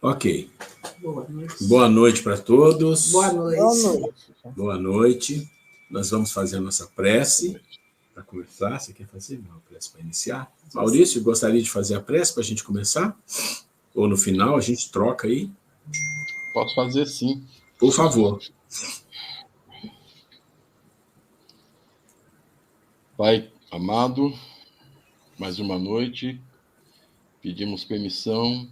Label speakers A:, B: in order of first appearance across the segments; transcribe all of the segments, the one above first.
A: Ok.
B: Boa noite.
A: Boa noite para todos.
B: Boa noite.
C: Boa noite.
A: Boa noite. Nós vamos fazer a nossa prece para começar. Você quer fazer uma prece para iniciar? Maurício, gostaria de fazer a prece para a gente começar? Ou no final a gente troca aí?
D: Posso fazer, sim.
A: Por favor.
D: Pai amado, mais uma noite, pedimos permissão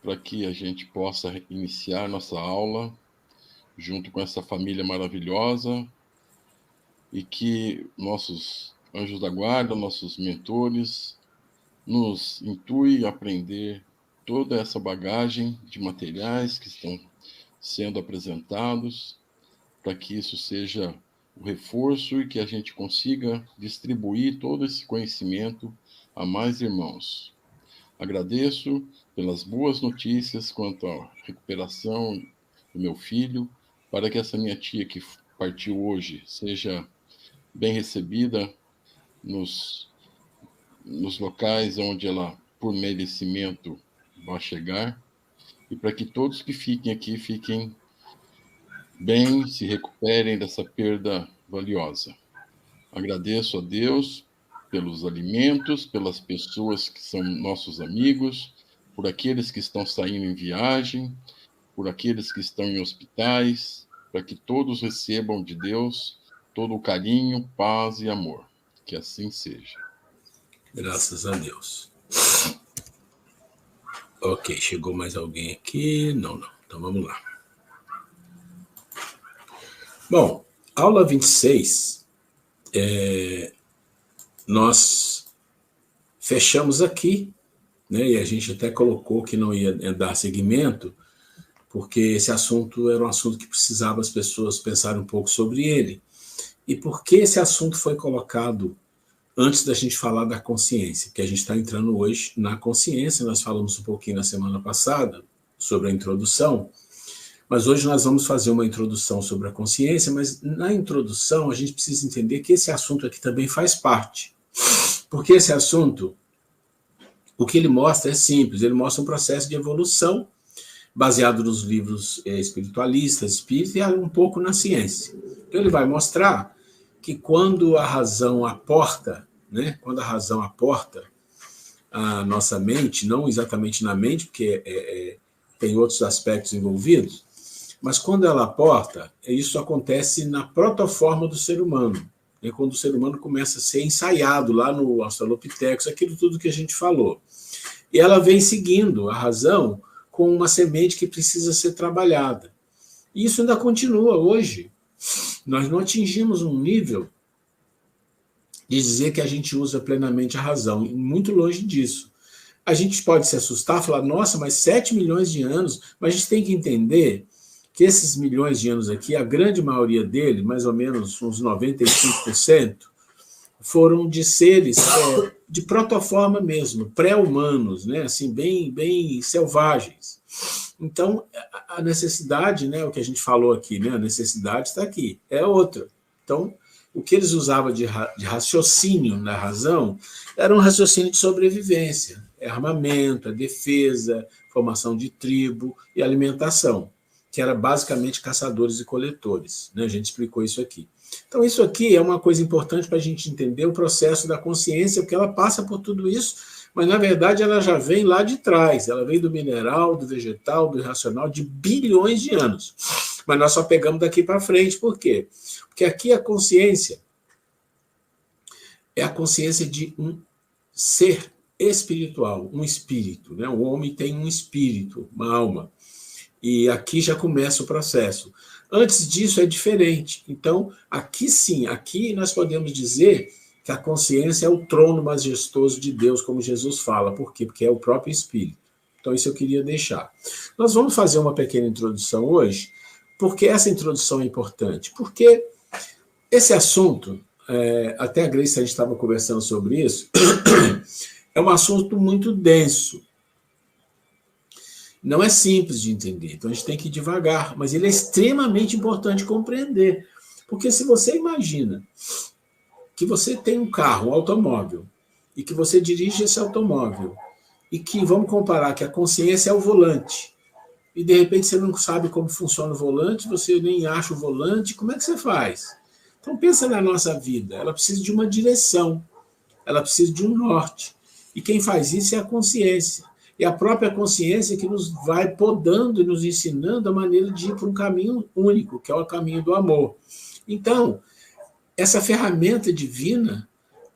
D: para que a gente possa iniciar nossa aula junto com essa família maravilhosa e que nossos anjos da guarda, nossos mentores, nos intuem a aprender toda essa bagagem de materiais que estão sendo apresentados, para que isso seja o reforço e que a gente consiga distribuir todo esse conhecimento a mais irmãos. Agradeço pelas boas notícias quanto à recuperação do meu filho, para que essa minha tia que partiu hoje seja bem recebida nos locais onde ela, por merecimento, vai chegar, e para que todos que fiquem aqui fiquem bem, se recuperem dessa perda valiosa. Agradeço a Deus pelos alimentos, pelas pessoas que são nossos amigos, por aqueles que estão saindo em viagem, por aqueles que estão em hospitais, para que todos recebam de Deus todo o carinho, paz e amor. Que assim seja.
A: Graças a Deus. Ok, chegou mais alguém aqui? Não. Então vamos lá. Bom, aula 26, nós fechamos aqui, né, e a gente até colocou que não ia dar seguimento, porque esse assunto era um assunto que precisava as pessoas pensarem um pouco sobre ele. E por que esse assunto foi colocado antes da gente falar da consciência? Porque a gente está entrando hoje na consciência, nós falamos um pouquinho na semana passada sobre a introdução, mas hoje nós vamos fazer uma introdução sobre a consciência, mas na introdução a gente precisa entender que esse assunto aqui também faz parte. Porque esse assunto, o que ele mostra é simples, ele mostra um processo de evolução baseado nos livros espiritualistas, espíritas e um pouco na ciência. Então ele vai mostrar que quando a razão aporta, né, quando a razão aporta a nossa mente, não exatamente na mente, porque tem outros aspectos envolvidos, mas quando ela aporta, isso acontece na protoforma do ser humano. É quando o ser humano começa a ser ensaiado lá no Australopithecus, aquilo tudo que a gente falou. E ela vem seguindo a razão com uma semente que precisa ser trabalhada. E isso ainda continua hoje. Nós não atingimos um nível de dizer que a gente usa plenamente a razão, muito longe disso. A gente pode se assustar, falar, nossa, mas 7 milhões de anos, mas a gente tem que entender que esses milhões de anos aqui, a grande maioria deles, mais ou menos uns 95%, foram de seres de protoforma mesmo, pré-humanos, né? Assim, bem selvagens. Então, a necessidade, né, o que a gente falou aqui, né, a necessidade está aqui, é outra. Então, o que eles usavam de raciocínio na razão era um raciocínio de sobrevivência, armamento, defesa, formação de tribo e alimentação, que era basicamente caçadores e coletores, né? A gente explicou isso aqui. Então, isso aqui é uma coisa importante para a gente entender o processo da consciência, porque ela passa por tudo isso, mas, na verdade, ela já vem lá de trás. Ela vem do mineral, do vegetal, do irracional, de bilhões de anos. Mas nós só pegamos daqui para frente. Por quê? Porque aqui a consciência é a consciência de um ser espiritual, um espírito, né? O homem tem um espírito, uma alma. E aqui já começa o processo. Antes disso é diferente. Então, aqui sim, aqui nós podemos dizer que a consciência é o trono majestoso de Deus, como Jesus fala. Por quê? Porque é o próprio Espírito. Então, isso eu queria deixar. Nós vamos fazer uma pequena introdução hoje, porque essa introdução é importante. Porque esse assunto, até a Grace, a gente estava conversando sobre isso, é um assunto muito denso. Não é simples de entender, então a gente tem que ir devagar, mas ele é extremamente importante compreender. Porque se você imagina que você tem um carro, um automóvel, e que você dirige esse automóvel, e que, vamos comparar, que a consciência é o volante, e de repente você não sabe como funciona o volante, você nem acha o volante, como é que você faz? Então pensa na nossa vida, ela precisa de uma direção, ela precisa de um norte, e quem faz isso é a consciência. E a própria consciência que nos vai podando e nos ensinando a maneira de ir para um caminho único, que é o caminho do amor. Então, essa ferramenta divina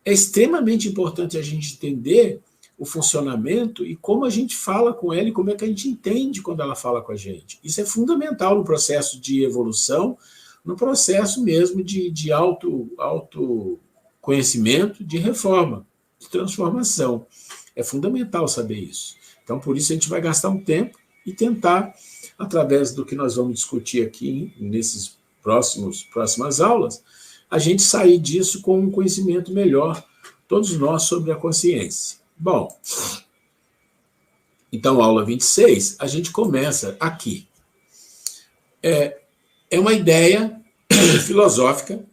A: é extremamente importante a gente entender o funcionamento e como a gente fala com ela e como é que a gente entende quando ela fala com a gente. Isso é fundamental no processo de evolução, no processo mesmo de autoconhecimento, de reforma, de transformação. É fundamental saber isso. Então, por isso, a gente vai gastar um tempo e tentar, através do que nós vamos discutir aqui nesses próximas aulas, a gente sair disso com um conhecimento melhor, todos nós, sobre a consciência. Bom, então, aula 26, a gente começa aqui. É uma ideia filosófica,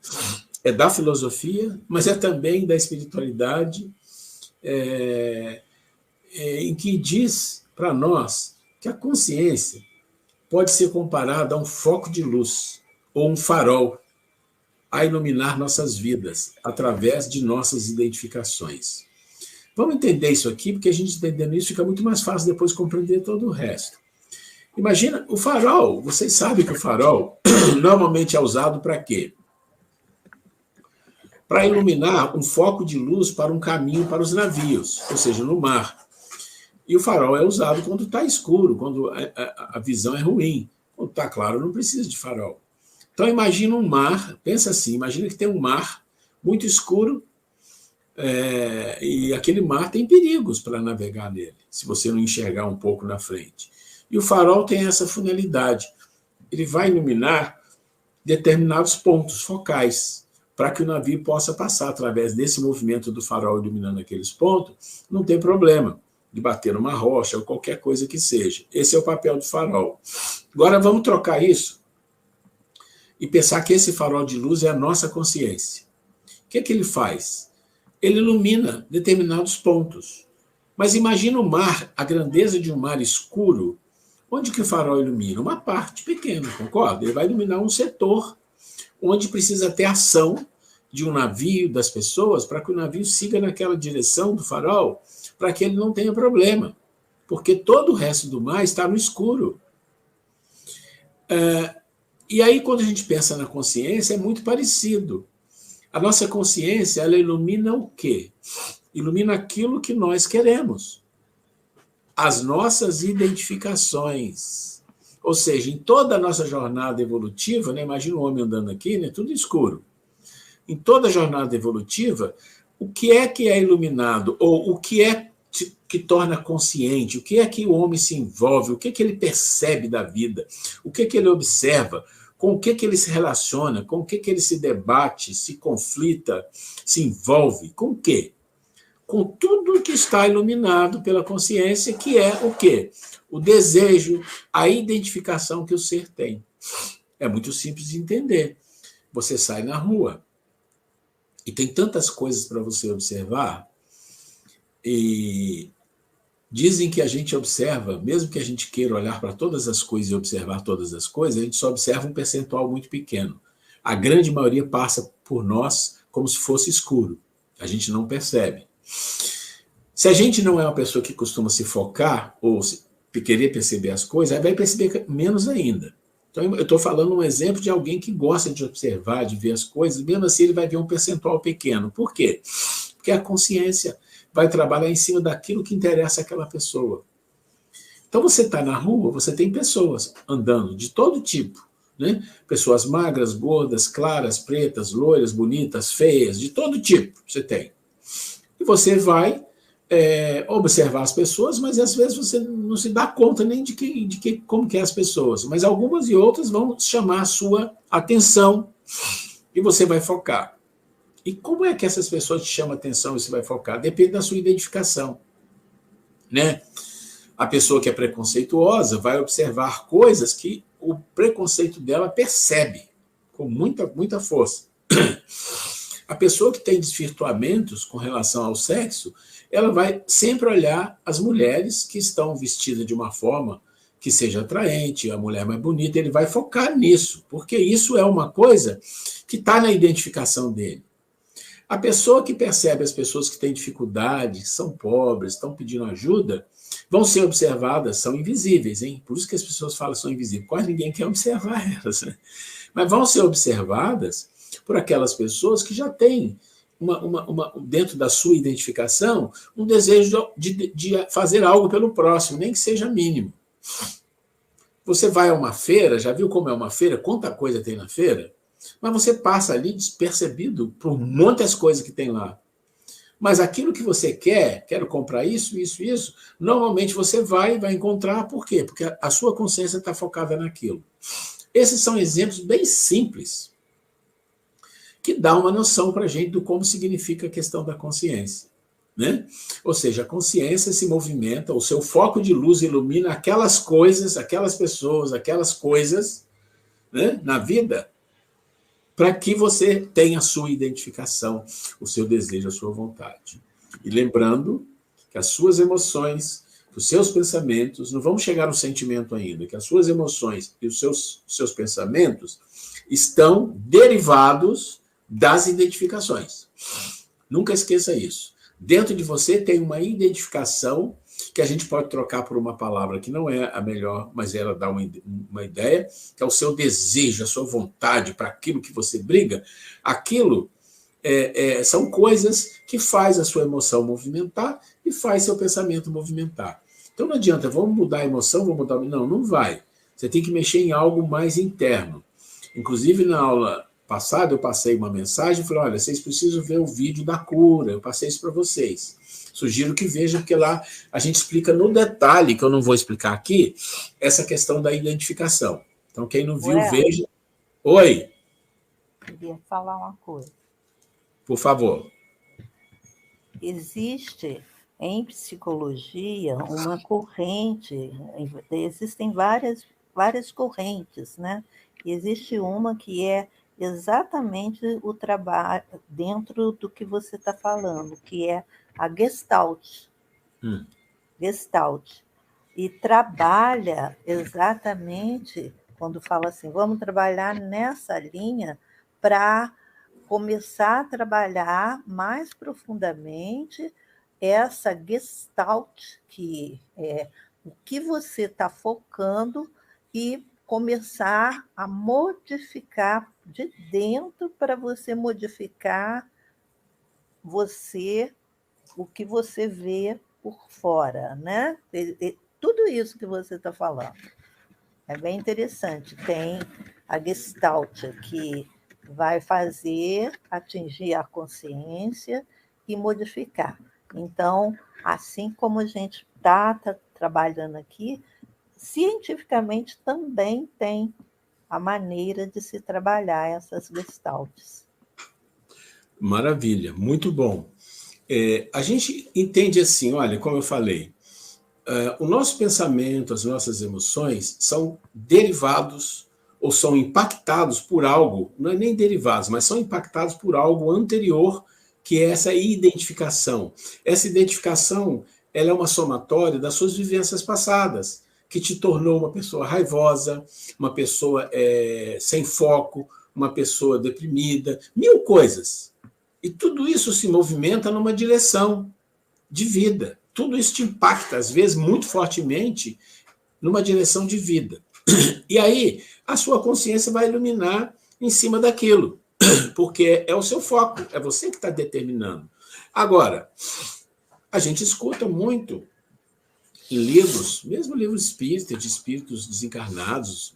A: é da filosofia, mas é também da espiritualidade, em que diz para nós que a consciência pode ser comparada a um foco de luz ou um farol a iluminar nossas vidas através de nossas identificações. Vamos entender isso aqui, porque a gente entendendo isso fica muito mais fácil depois compreender todo o resto. Imagina, o farol, vocês sabem que o farol normalmente é usado para quê? Para iluminar um foco de luz para um caminho para os navios, ou seja, no mar. E o farol é usado quando está escuro, quando a visão é ruim. Quando está claro, não precisa de farol. Então, imagina um mar, pensa assim, imagina que tem um mar muito escuro, e aquele mar tem perigos para navegar nele, se você não enxergar um pouco na frente. E o farol tem essa finalidade. Ele vai iluminar determinados pontos focais, para que o navio possa passar através desse movimento do farol iluminando aqueles pontos, não tem problema de bater numa rocha ou qualquer coisa que seja. Esse é o papel do farol. Agora vamos trocar isso e pensar que esse farol de luz é a nossa consciência. O que é que ele faz? Ele ilumina determinados pontos. Mas imagina o mar, a grandeza de um mar escuro, onde que o farol ilumina? Uma parte pequena, concorda? Ele vai iluminar um setor onde precisa ter ação de um navio, das pessoas, para que o navio siga naquela direção do farol, para que ele não tenha problema, porque todo o resto do mar está no escuro. E aí, quando a gente pensa na consciência, é muito parecido. A nossa consciência, ela ilumina o quê? Ilumina aquilo que nós queremos. As nossas identificações. Ou seja, em toda a nossa jornada evolutiva, né, imagina o homem andando aqui, né, tudo escuro. Em toda a jornada evolutiva, o que é iluminado? Ou o que é que torna consciente? O que é que o homem se envolve? O que é que ele percebe da vida? O que é que ele observa? Com o que é que ele se relaciona? Com o que é que ele se debate, se conflita, se envolve? Com o quê? Com tudo que está iluminado pela consciência, que é o quê? O desejo, a identificação que o ser tem. É muito simples de entender. Você sai na rua e tem tantas coisas para você observar, e dizem que a gente observa, mesmo que a gente queira olhar para todas as coisas e observar todas as coisas, a gente só observa um percentual muito pequeno. A grande maioria passa por nós como se fosse escuro. A gente não percebe. Se a gente não é uma pessoa que costuma se focar ou querer perceber as coisas, aí vai perceber menos ainda. Então, eu estou falando um exemplo de alguém que gosta de observar, de ver as coisas, mesmo assim ele vai ver um percentual pequeno. Por quê? Porque a consciência vai trabalhar em cima daquilo que interessa àquela pessoa. Então, você está na rua, você tem pessoas andando de todo tipo, né? Pessoas magras, gordas, claras, pretas, loiras, bonitas, feias, de todo tipo você tem. E você vai observar as pessoas, mas às vezes você não se dá conta nem como que é as pessoas. Mas algumas e outras vão chamar a sua atenção e você vai focar. E como é que essas pessoas te chamam a atenção e você vai focar? Depende da sua identificação, né? A pessoa que é preconceituosa vai observar coisas que o preconceito dela percebe com muita força. A pessoa que tem desvirtuamentos com relação ao sexo, ela vai sempre olhar as mulheres que estão vestidas de uma forma que seja atraente, a mulher mais bonita, ele vai focar nisso, porque isso é uma coisa que está na identificação dele. A pessoa que percebe as pessoas que têm dificuldade, que são pobres, estão pedindo ajuda, vão ser observadas, são invisíveis, hein? Por isso que as pessoas falam que são invisíveis, quase ninguém quer observar elas, né? Mas vão ser observadas por aquelas pessoas que já têm, dentro da sua identificação, um desejo de fazer algo pelo próximo, nem que seja mínimo. Você vai a uma feira, já viu como é uma feira? Quanta coisa tem na feira? Mas você passa ali despercebido por muitas coisas que tem lá. Mas aquilo que você quer, quero comprar isso, isso, isso, normalmente você vai encontrar. Por quê? Porque a sua consciência está focada naquilo. Esses são exemplos bem simples que dão uma noção para a gente do como significa a questão da consciência. Né? Ou seja, a consciência se movimenta, o seu foco de luz ilumina aquelas coisas, aquelas pessoas, aquelas coisas, né, na vida, para que você tenha a sua identificação, o seu desejo, a sua vontade. E lembrando que as suas emoções, que os seus pensamentos, não vamos chegar no sentimento ainda, que as suas emoções e os seus pensamentos estão derivados das identificações. Nunca esqueça isso. Dentro de você tem uma identificação que a gente pode trocar por uma palavra que não é a melhor, mas ela dá uma ideia, que é o seu desejo, a sua vontade para aquilo que você briga. Aquilo são coisas que faz a sua emoção movimentar e faz seu pensamento movimentar. Então não adianta, vamos mudar a emoção, vamos mudar... Não vai. Você tem que mexer em algo mais interno. Inclusive, na aula passada, eu passei uma mensagem e falei, olha, vocês precisam ver o vídeo da cura, eu passei isso para vocês. Sugiro que vejam, porque lá a gente explica no detalhe, que eu não vou explicar aqui, essa questão da identificação. Então, quem não viu, veja. Oi.
B: Queria falar uma coisa.
A: Por favor.
B: Existe, em psicologia, uma corrente, existem várias correntes, né? E existe uma que é exatamente o trabalho dentro do que você está falando, que é a Gestalt. Gestalt. E trabalha exatamente, quando fala assim, vamos trabalhar nessa linha para começar a trabalhar mais profundamente essa Gestalt, que é o que você está focando, e começar a modificar de dentro para você modificar você, o que você vê por fora, né? Tudo isso que você está falando. É bem interessante. Tem a Gestalt, que vai fazer atingir a consciência e modificar. Então, assim como a gente está trabalhando aqui, cientificamente também tem a maneira de se trabalhar essas gestaltes.
A: Maravilha, muito bom. A gente entende assim, olha, como eu falei, o nosso pensamento, as nossas emoções são derivados ou são impactados por algo, não é nem derivados, mas são impactados por algo anterior, que é essa identificação. Essa identificação, ela é uma somatória das suas vivências passadas, que te tornou uma pessoa raivosa, uma pessoa sem foco, uma pessoa deprimida, mil coisas. E tudo isso se movimenta numa direção de vida. Tudo isso te impacta, às vezes, muito fortemente, numa direção de vida. E aí, a sua consciência vai iluminar em cima daquilo, porque é o seu foco, é você que está determinando. Agora, a gente escuta muito em livros, mesmo livros espíritas, de espíritos desencarnados,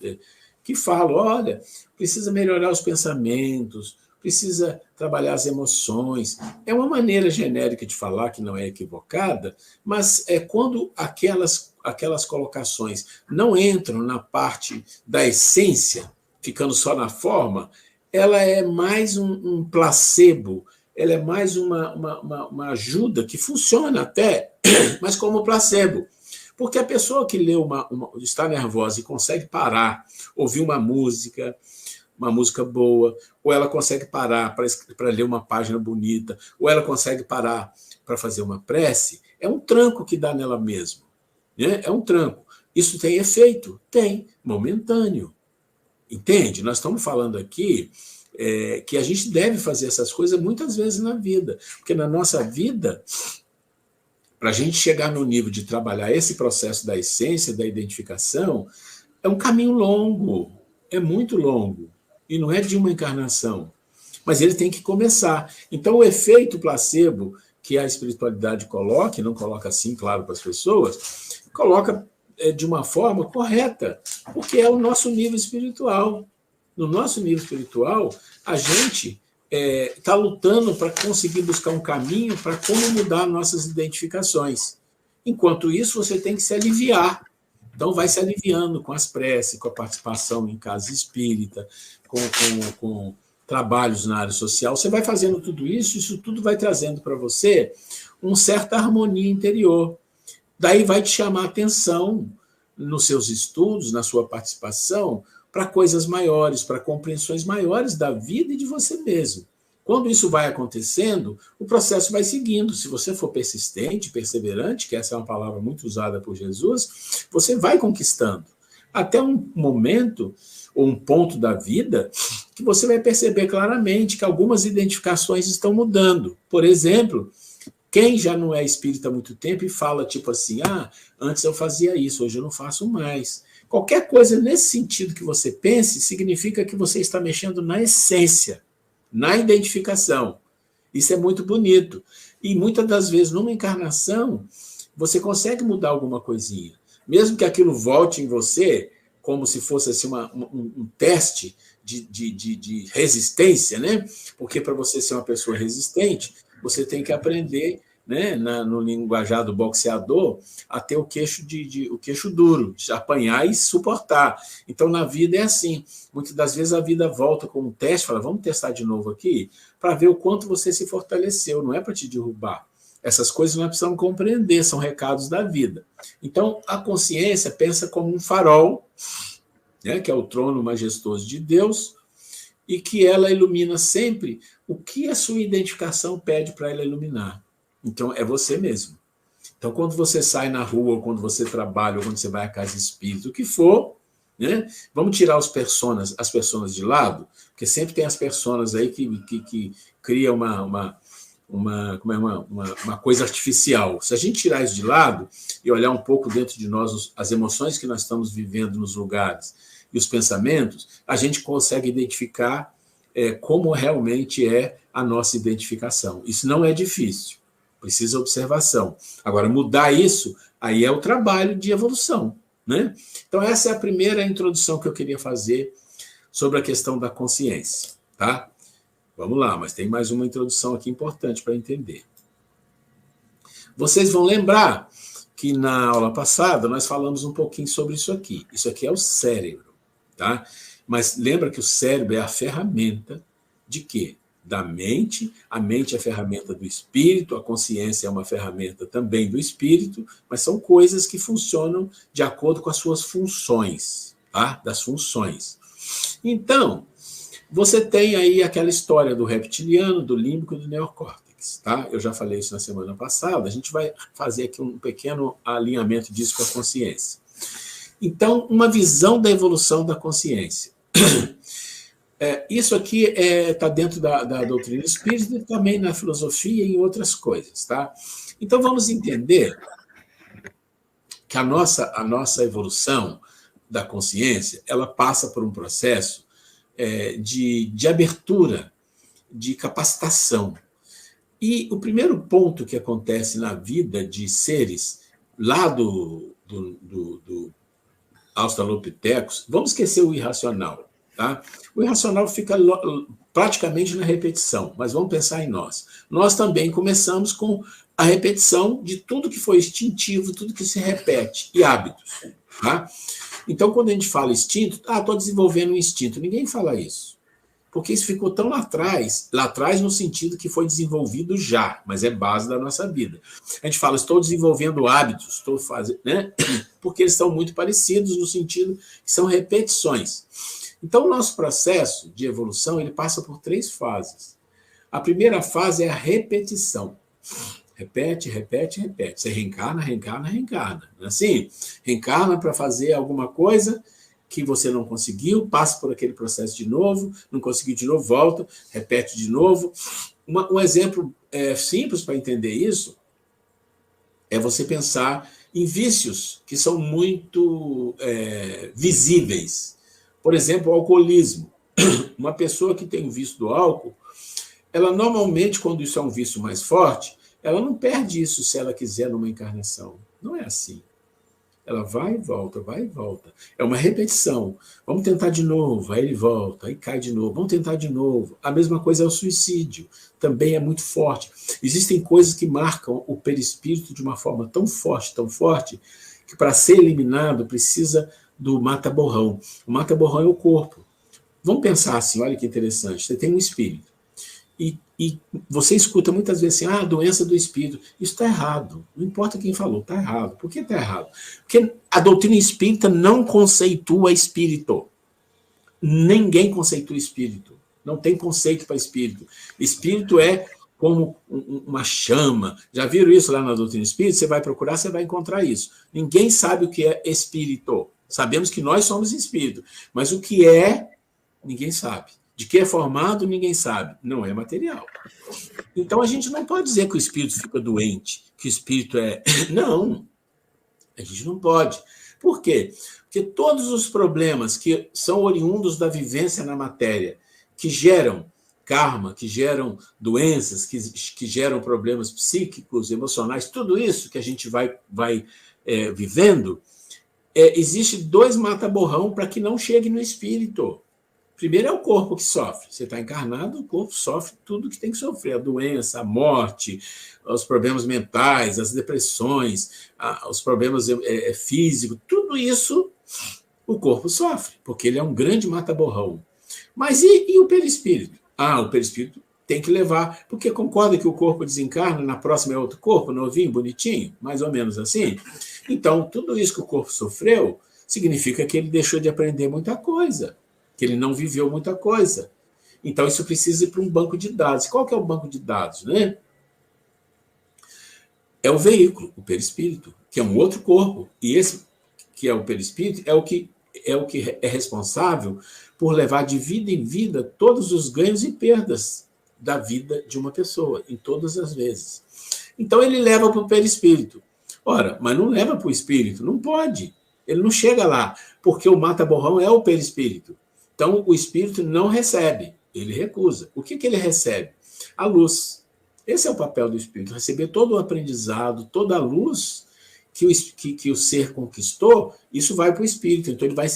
A: que falam, olha, precisa melhorar os pensamentos, precisa trabalhar as emoções. É uma maneira genérica de falar, que não é equivocada, mas é quando aquelas colocações não entram na parte da essência, ficando só na forma, ela é mais um placebo, ela é mais uma ajuda que funciona até, mas como placebo. Porque a pessoa que lê está nervosa e consegue parar, ouvir uma música boa, ou ela consegue parar para ler uma página bonita, ou ela consegue parar para fazer uma prece, é um tranco que dá nela mesma. Né? É um tranco. Isso tem efeito? Tem, momentâneo. Entende? Nós estamos falando aqui que a gente deve fazer essas coisas muitas vezes na vida, porque na nossa vida, para a gente chegar no nível de trabalhar esse processo da essência, da identificação, é um caminho longo, é muito longo, e não é de uma encarnação, mas ele tem que começar. Então, o efeito placebo que a espiritualidade coloca, e não coloca assim, claro, para as pessoas, coloca de uma forma correta, porque é o nosso nível espiritual. No nosso nível espiritual, a gente está lutando para conseguir buscar um caminho para como mudar nossas identificações. Enquanto isso, você tem que se aliviar. Então, vai se aliviando com as preces, com a participação em casa espírita, com trabalhos na área social. Você vai fazendo tudo isso, isso tudo vai trazendo para você uma certa harmonia interior. Daí vai te chamar a atenção nos seus estudos, na sua participação, para coisas maiores, para compreensões maiores da vida e de você mesmo. Quando isso vai acontecendo, o processo vai seguindo. Se você for persistente, perseverante, que essa é uma palavra muito usada por Jesus, você vai conquistando. Até um momento, ou um ponto da vida, que você vai perceber claramente que algumas identificações estão mudando. Por exemplo, quem já não é espírita há muito tempo e fala tipo assim, antes eu fazia isso, hoje eu não faço mais. Qualquer coisa nesse sentido que você pense, significa que você está mexendo na essência, na identificação. Isso é muito bonito. E muitas das vezes, numa encarnação, você consegue mudar alguma coisinha. Mesmo que aquilo volte em você, como se fosse assim, um teste de resistência, né? Porque para você ser uma pessoa resistente, você tem que aprender, né, no linguajar do boxeador, a ter o queixo duro, de apanhar e suportar. Então, na vida é assim. Muitas das vezes a vida volta com um teste, fala, vamos testar de novo aqui, para ver o quanto você se fortaleceu, não é para te derrubar. Essas coisas nós precisamos compreender, são recados da vida. Então, a consciência pensa como um farol, né, que é o trono majestoso de Deus, e que ela ilumina sempre o que a sua identificação pede para ela iluminar. Então, é você mesmo. Então, quando você sai na rua, ou quando você trabalha, ou quando você vai à casa espírita, o que for, né? Vamos tirar as personas de lado, porque sempre tem as personas aí que cria uma coisa artificial. Se a gente tirar isso de lado e olhar um pouco dentro de nós as emoções que nós estamos vivendo nos lugares e os pensamentos, a gente consegue identificar como realmente é a nossa identificação. Isso não é difícil. Precisa observação. Agora, mudar isso, aí é o trabalho de evolução, né? Então, essa é a primeira introdução que eu queria fazer sobre a questão da consciência, tá? Vamos lá, mas tem mais uma introdução aqui importante para entender. Vocês vão lembrar que na aula passada nós falamos um pouquinho sobre isso aqui. Isso aqui é o cérebro, tá? Mas lembra que o cérebro é a ferramenta de quê? Da mente, a mente é a ferramenta do espírito, a consciência é uma ferramenta também do espírito, mas são coisas que funcionam de acordo com as suas funções, tá? Das funções. Então, você tem aí aquela história do reptiliano, do límbico e do neocórtex, tá? Eu já falei isso na semana passada, a gente vai fazer aqui um pequeno alinhamento disso com a consciência. Então, uma visão da evolução da consciência. Isso aqui está dentro da doutrina espírita e também na filosofia e em outras coisas, tá? Então, vamos entender que a nossa evolução da consciência, ela passa por um processo de abertura, de capacitação. E o primeiro ponto que acontece na vida de seres lá do Australopithecus, vamos esquecer o irracional, tá? O irracional fica praticamente na repetição, mas vamos pensar em nós. Nós também começamos com a repetição de tudo que foi instintivo, tudo que se repete, e hábitos, tá? Então, quando a gente fala instinto, estou desenvolvendo um instinto. Ninguém fala isso. Porque isso ficou tão lá atrás no sentido que foi desenvolvido já, mas é base da nossa vida. A gente fala, estou desenvolvendo hábitos, estou fazendo, né? Porque eles são muito parecidos no sentido que são repetições. Então, o nosso processo de evolução, ele passa por 3 fases. A primeira fase é a repetição. Repete, repete, repete. Você reencarna, reencarna, reencarna. Assim, reencarna para fazer alguma coisa que você não conseguiu, passa por aquele processo de novo, não conseguiu de novo, volta, repete de novo. Um exemplo simples para entender isso é você pensar em vícios que são muito visíveis. Por exemplo, o alcoolismo. Uma pessoa que tem o vício do álcool, ela normalmente, quando isso é um vício mais forte, ela não perde isso se ela quiser numa encarnação. Não é assim. Ela vai e volta, vai e volta. É uma repetição. Vamos tentar de novo, aí ele volta, aí cai de novo. Vamos tentar de novo. A mesma coisa é o suicídio. Também é muito forte. Existem coisas que marcam o perispírito de uma forma tão forte, que para ser eliminado precisa do mata-borrão. O mata-borrão é o corpo. Vamos pensar assim, olha que interessante. Você tem um espírito. E você escuta muitas vezes assim, doença do espírito. Isso está errado. Não importa quem falou, está errado. Por que está errado? Porque a doutrina espírita não conceitua espírito. Ninguém conceitua espírito. Não tem conceito para espírito. Espírito é como uma chama. Já viram isso lá na doutrina espírita? Você vai procurar, você vai encontrar isso. Ninguém sabe o que é espírito. Sabemos que nós somos espírito. Mas o que é, ninguém sabe. De que é formado, ninguém sabe. Não é material. Então, a gente não pode dizer que o espírito fica doente, que o espírito é... Não, a gente não pode. Por quê? Porque todos os problemas que são oriundos da vivência na matéria, que geram karma, que geram doenças, que geram problemas psíquicos, emocionais, tudo isso que a gente vai vivendo, existe 2 mata-borrão para que não chegue no espírito. Primeiro é o corpo que sofre. Você está encarnado, o corpo sofre tudo que tem que sofrer. A doença, a morte, os problemas mentais, as depressões, os problemas físicos, tudo isso o corpo sofre, porque ele é um grande mata-borrão. Mas e o perispírito? O perispírito tem que levar, porque concorda que o corpo desencarna, na próxima é outro corpo, novinho, bonitinho, mais ou menos assim. Então, tudo isso que o corpo sofreu significa que ele deixou de aprender muita coisa, que ele não viveu muita coisa. Então, isso precisa ir para um banco de dados. Qual que é o banco de dados, né? É o veículo, o perispírito, que é um outro corpo. E esse, que é o perispírito, é o que é responsável por levar de vida em vida todos os ganhos e perdas da vida de uma pessoa, em todas as vezes. Então, ele leva para o perispírito. Ora, mas não leva para o espírito, não pode. Ele não chega lá, porque o mata-borrão é o perispírito. Então, o espírito não recebe, ele recusa. O que ele recebe? A luz. Esse é o papel do espírito, receber todo o aprendizado, toda a luz que o ser conquistou, isso vai para o espírito. Então, ele vai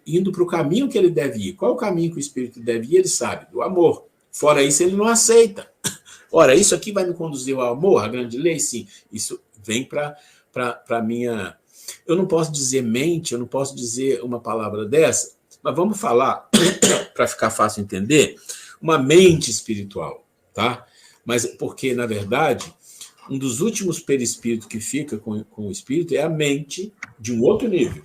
A: indo para o caminho que ele deve ir. Qual é o caminho que o espírito deve ir? Ele sabe, do amor. Fora isso, ele não aceita. Ora, isso aqui vai me conduzir ao amor, a grande lei? Sim. Isso vem para a minha... Eu não posso dizer mente, eu não posso dizer uma palavra dessa, mas vamos falar, para ficar fácil entender, uma mente espiritual, tá? Mas porque, na verdade, um dos últimos perispíritos que fica com o espírito é a mente de um outro nível.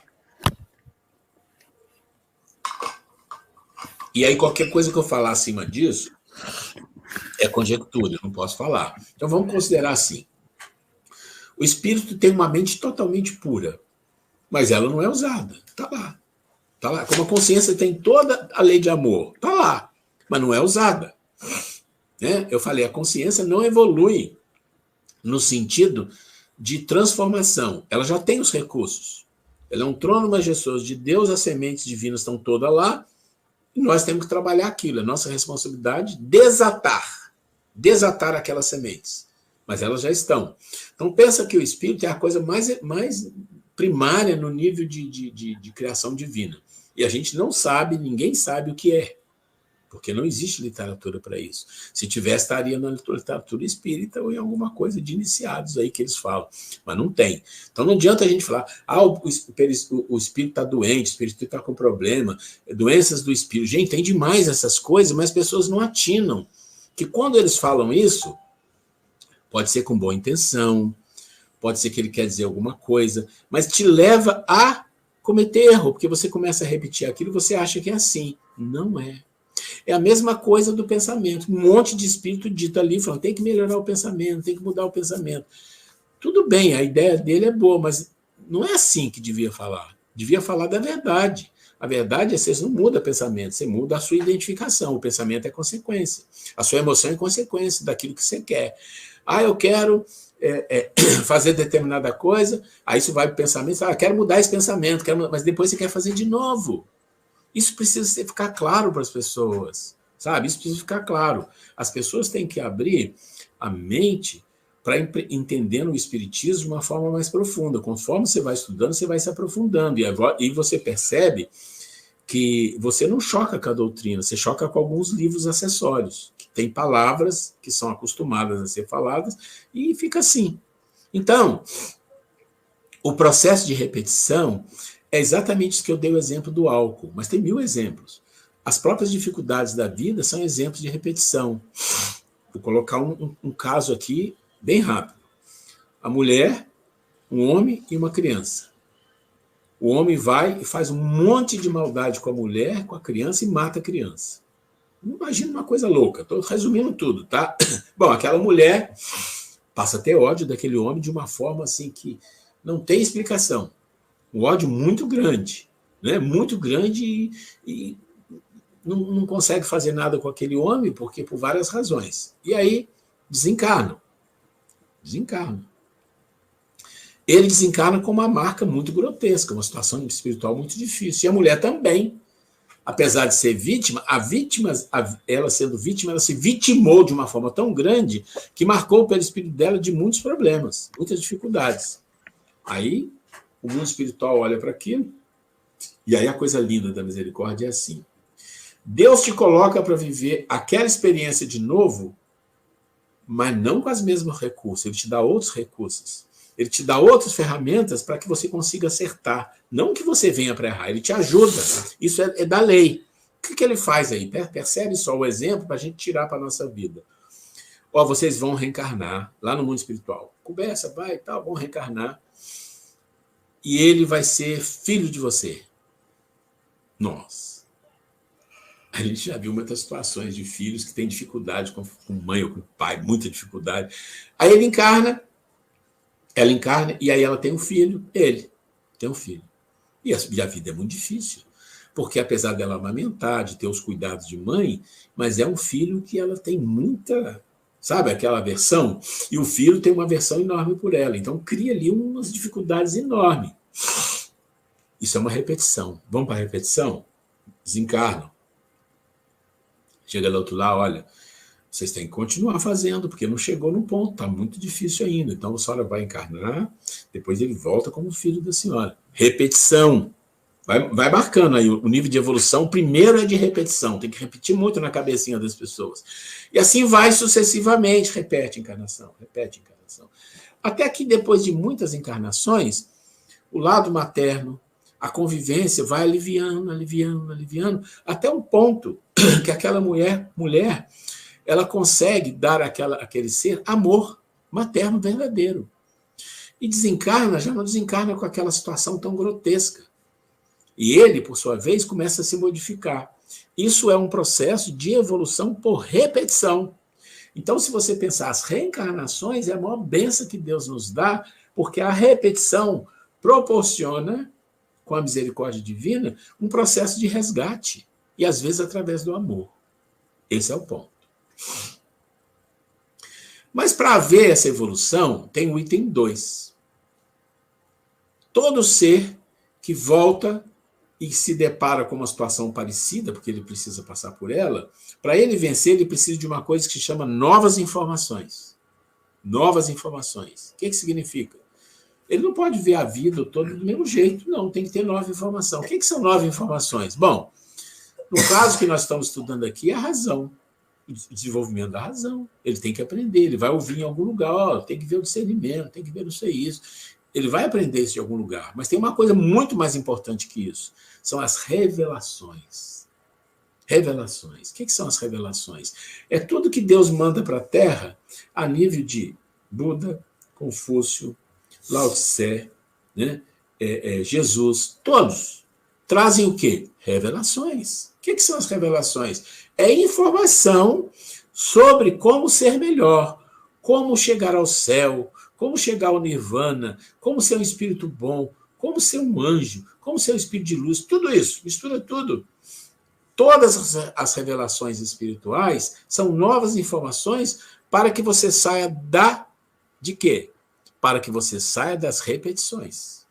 A: E aí, qualquer coisa que eu falar acima disso é conjectura, eu não posso falar. Então, vamos considerar assim. O espírito tem uma mente totalmente pura, mas ela não é usada. Está lá. Está lá. Como a consciência tem toda a lei de amor, está lá, mas não é usada. Né? Eu falei, a consciência não evolui no sentido de transformação. Ela já tem os recursos. Ela é um trono majestoso de Deus, as sementes divinas estão todas lá, e nós temos que trabalhar aquilo. É nossa responsabilidade desatar aquelas sementes. Mas elas já estão. Então, pensa que o espírito é a coisa mais primária no nível de criação divina. E a gente não sabe, ninguém sabe o que é, porque não existe literatura para isso. Se tivesse, estaria na literatura espírita ou em alguma coisa de iniciados aí que eles falam, mas não tem. Então não adianta a gente falar, o espírito está doente, o espírito está com problema, doenças do espírito. Gente, tem demais essas coisas, mas as pessoas não atinam. Que quando eles falam isso, pode ser com boa intenção, pode ser que ele quer dizer alguma coisa, mas te leva a cometer erro, porque você começa a repetir aquilo e você acha que é assim. Não é. É a mesma coisa do pensamento. Um monte de espírito dito ali, falando, tem que melhorar o pensamento, tem que mudar o pensamento. Tudo bem, a ideia dele é boa, mas não é assim que devia falar. Devia falar da verdade. A verdade é que você não muda pensamento, você muda a sua identificação. O pensamento é consequência. A sua emoção é consequência daquilo que você quer. Eu quero fazer determinada coisa, aí isso vai para o pensamento, quero mudar esse pensamento, mas depois você quer fazer de novo. Isso precisa ficar claro para as pessoas, sabe? Isso precisa ficar claro. As pessoas têm que abrir a mente para entender o espiritismo de uma forma mais profunda. Conforme você vai estudando, você vai se aprofundando. E você percebe que você não choca com a doutrina, você choca com alguns livros acessórios, que tem palavras que são acostumadas a ser faladas, e fica assim. Então, o processo de repetição é exatamente isso que eu dei o exemplo do álcool, mas tem 1000 exemplos. As próprias dificuldades da vida são exemplos de repetição. Vou colocar um caso aqui bem rápido. A mulher, um homem e uma criança. O homem vai e faz um monte de maldade com a mulher, com a criança, e mata a criança. Imagina uma coisa louca. Estou resumindo tudo, tá? Bom, aquela mulher passa a ter ódio daquele homem de uma forma assim que não tem explicação. Um ódio muito grande, né? Muito grande e não consegue fazer nada com aquele homem porque por várias razões. E aí desencarnam. Ele desencarna com uma marca muito grotesca, uma situação espiritual muito difícil. E a mulher também, apesar de ser vítima, ela sendo vítima, ela se vitimou de uma forma tão grande que marcou pelo espírito dela de muitos problemas, muitas dificuldades. Aí o mundo espiritual olha para aquilo, e aí a coisa linda da misericórdia é assim. Deus te coloca para viver aquela experiência de novo, mas não com os mesmos recursos, ele te dá outros recursos. Ele te dá outras ferramentas para que você consiga acertar. Não que você venha para errar, ele te ajuda. Isso é da lei. O que ele faz aí? Percebe só o exemplo para a gente tirar para a nossa vida. Vocês vão reencarnar lá no mundo espiritual. Conversa, vai e tal, vão reencarnar. E ele vai ser filho de você. Nossa. A gente já viu muitas situações de filhos que têm dificuldade com mãe ou com pai, muita dificuldade. Aí ele encarna, ela encarna, e aí ela tem um filho, ele tem um filho. E a vida é muito difícil, porque apesar dela amamentar, de ter os cuidados de mãe, mas é um filho que ela tem muita, sabe, aquela aversão, e o filho tem uma aversão enorme por ela, então cria ali umas dificuldades enormes. Isso é uma repetição. Vamos para a repetição? Desencarnam. Chega do outro lado, olha, vocês têm que continuar fazendo, porque não chegou no ponto, está muito difícil ainda. Então a senhora vai encarnar, depois ele volta como filho da senhora. Repetição. Vai marcando aí o nível de evolução. Primeiro é de repetição, tem que repetir muito na cabecinha das pessoas. E assim vai sucessivamente, repete encarnação. Até que depois de muitas encarnações, o lado materno, a convivência vai aliviando, até um ponto que aquela mulher ela consegue dar àquele ser amor materno verdadeiro. E já não desencarna com aquela situação tão grotesca. E ele, por sua vez, começa a se modificar. Isso é um processo de evolução por repetição. Então, se você pensar, as reencarnações é a maior bênção que Deus nos dá, porque a repetição proporciona, com a misericórdia divina, um processo de resgate. E, às vezes, através do amor. Esse é o ponto. Mas para haver essa evolução, tem o item 2. Todo ser que volta e se depara com uma situação parecida, porque ele precisa passar por ela, para ele vencer, ele precisa de uma coisa que se chama novas informações. Novas informações. O que significa? Ele não pode ver a vida toda do mesmo jeito, não. Tem que ter nova informação. O que são novas informações? Bom, no caso que nós estamos estudando aqui, é a razão. O desenvolvimento da razão. Ele tem que aprender, ele vai ouvir em algum lugar, tem que ver o discernimento, tem que ver não sei isso. Ele vai aprender isso de algum lugar. Mas tem uma coisa muito mais importante que isso. São as revelações. Revelações. O que são as revelações? É tudo que Deus manda para a Terra a nível de Buda, Confúcio, Lao Tse, né? Jesus, todos trazem o quê? Revelações. O que são as revelações? é informação sobre como ser melhor, como chegar ao céu, como chegar ao nirvana, como ser um espírito bom, como ser um anjo, como ser um espírito de luz, tudo isso, mistura tudo. Todas as revelações espirituais são novas informações para que você saia de quê? Para que você saia das repetições.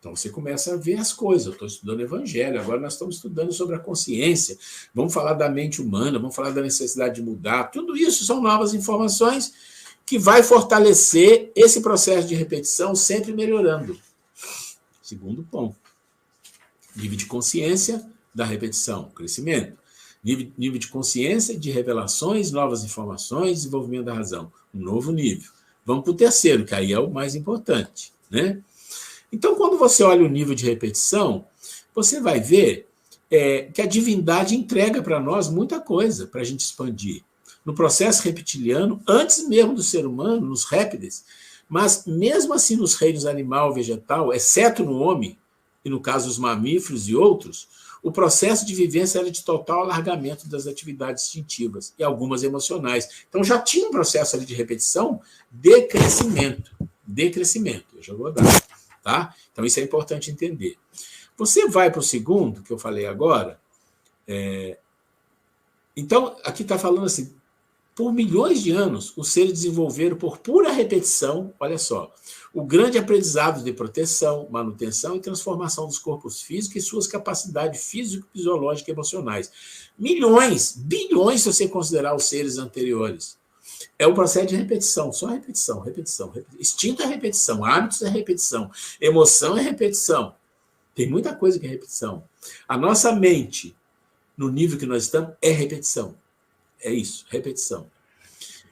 A: Então você começa a ver as coisas. Eu estou estudando o Evangelho, agora nós estamos estudando sobre a consciência, vamos falar da mente humana, vamos falar da necessidade de mudar. Tudo isso são novas informações que vai fortalecer esse processo de repetição, sempre melhorando. Segundo ponto. Nível de consciência da repetição, crescimento. Nível de consciência de revelações, novas informações, desenvolvimento da razão. Um novo nível. Vamos para o terceiro, que aí é o mais importante, né? Então, quando você olha o nível de repetição, você vai ver que a divindade entrega para nós muita coisa para a gente expandir. No processo reptiliano, antes mesmo do ser humano, nos répteis, mas mesmo assim nos reinos animal e vegetal, exceto no homem, e no caso os mamíferos e outros, o processo de vivência era de total alargamento das atividades instintivas e algumas emocionais. Então já tinha um processo ali de repetição de crescimento. De crescimento, eu já vou dar. Tá? Então isso é importante entender. Você vai para o segundo, que eu falei agora. Então, aqui está falando assim, por milhões de anos, os seres desenvolveram por pura repetição, olha só, o grande aprendizado de proteção, manutenção e transformação dos corpos físicos e suas capacidades físico, fisiológicas e emocionais. Milhões, bilhões, se você considerar os seres anteriores. É um processo de repetição, só repetição, repetição, repetição. Instinto é repetição, hábitos é repetição, emoção é repetição. Tem muita coisa que é repetição. A nossa mente, no nível que nós estamos, é repetição. É isso, repetição.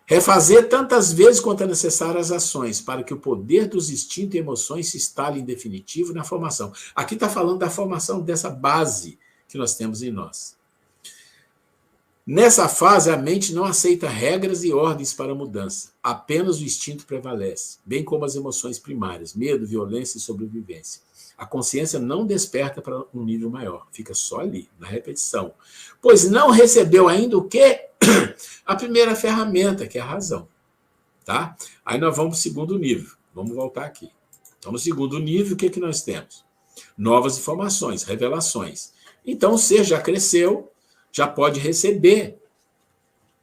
A: Refazer tantas vezes quanto é necessário as ações, para que o poder dos instintos e emoções se instale em definitivo na formação. Aqui está falando da formação dessa base que nós temos em nós. Nessa fase, a mente não aceita regras e ordens para a mudança. Apenas o instinto prevalece, bem como as emoções primárias, medo, violência e sobrevivência. A consciência não desperta para um nível maior, fica só ali, na repetição. Pois não recebeu ainda o quê? A primeira ferramenta, que é a razão. Tá? Aí nós vamos para o segundo nível. Vamos voltar aqui. Então, no segundo nível, o que nós temos? Novas informações, revelações. Então, o ser já cresceu, já pode receber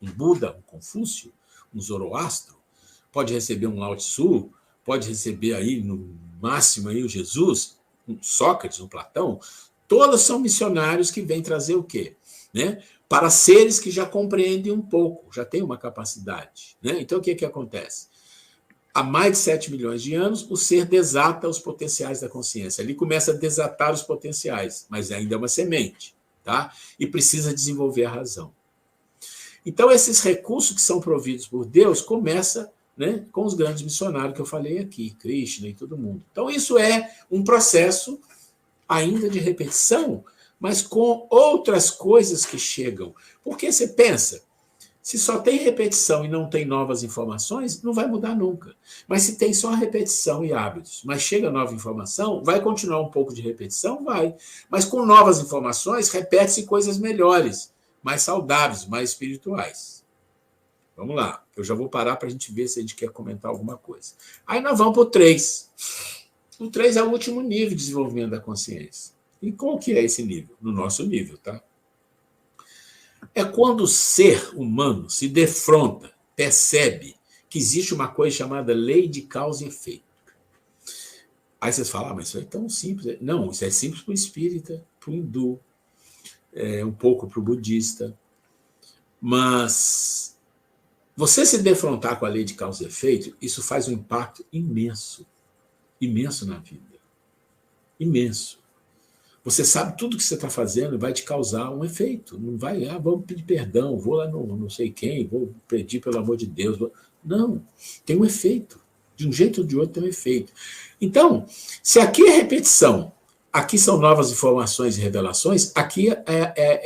A: um Buda, um Confúcio, um Zoroastro, pode receber um Lao Tzu, pode receber aí, no máximo, aí, o Jesus, um Sócrates, um Platão. Todos são missionários que vêm trazer o quê? Né? Para seres que já compreendem um pouco, já têm uma capacidade. Né? Então, o que acontece? Há mais de 7 milhões de anos, o ser desata os potenciais da consciência. Ele começa a desatar os potenciais, mas ainda é uma semente. Tá? E precisa desenvolver a razão. Então, esses recursos que são providos por Deus começam, né, com os grandes missionários que eu falei aqui, Krishna e todo mundo. Então, isso é um processo ainda de repetição, mas com outras coisas que chegam. Porque você pensa, se só tem repetição e não tem novas informações, não vai mudar nunca. Mas se tem só repetição e hábitos, mas chega nova informação, vai continuar um pouco de repetição? Vai. Mas com novas informações, repete-se coisas melhores, mais saudáveis, mais espirituais. Vamos lá. Eu já vou parar para a gente ver se a gente quer comentar alguma coisa. Aí nós vamos para o 3. O 3 é o último nível de desenvolvimento da consciência. E qual que é esse nível? No nosso nível, tá? É quando o ser humano se defronta, percebe que existe uma coisa chamada lei de causa e efeito. Aí vocês falam, mas isso é tão simples. Não, isso é simples para o espírita, para o hindu, um pouco para o budista. Mas você se defrontar com a lei de causa e efeito, isso faz um impacto imenso. Imenso na vida. Imenso. Você sabe tudo que você está fazendo vai te causar um efeito. Não vai, vamos pedir perdão, vou lá no não sei quem, vou pedir pelo amor de Deus. Não, tem um efeito. De um jeito ou de outro tem um efeito. Então, se aqui é repetição, aqui são novas informações e revelações, aqui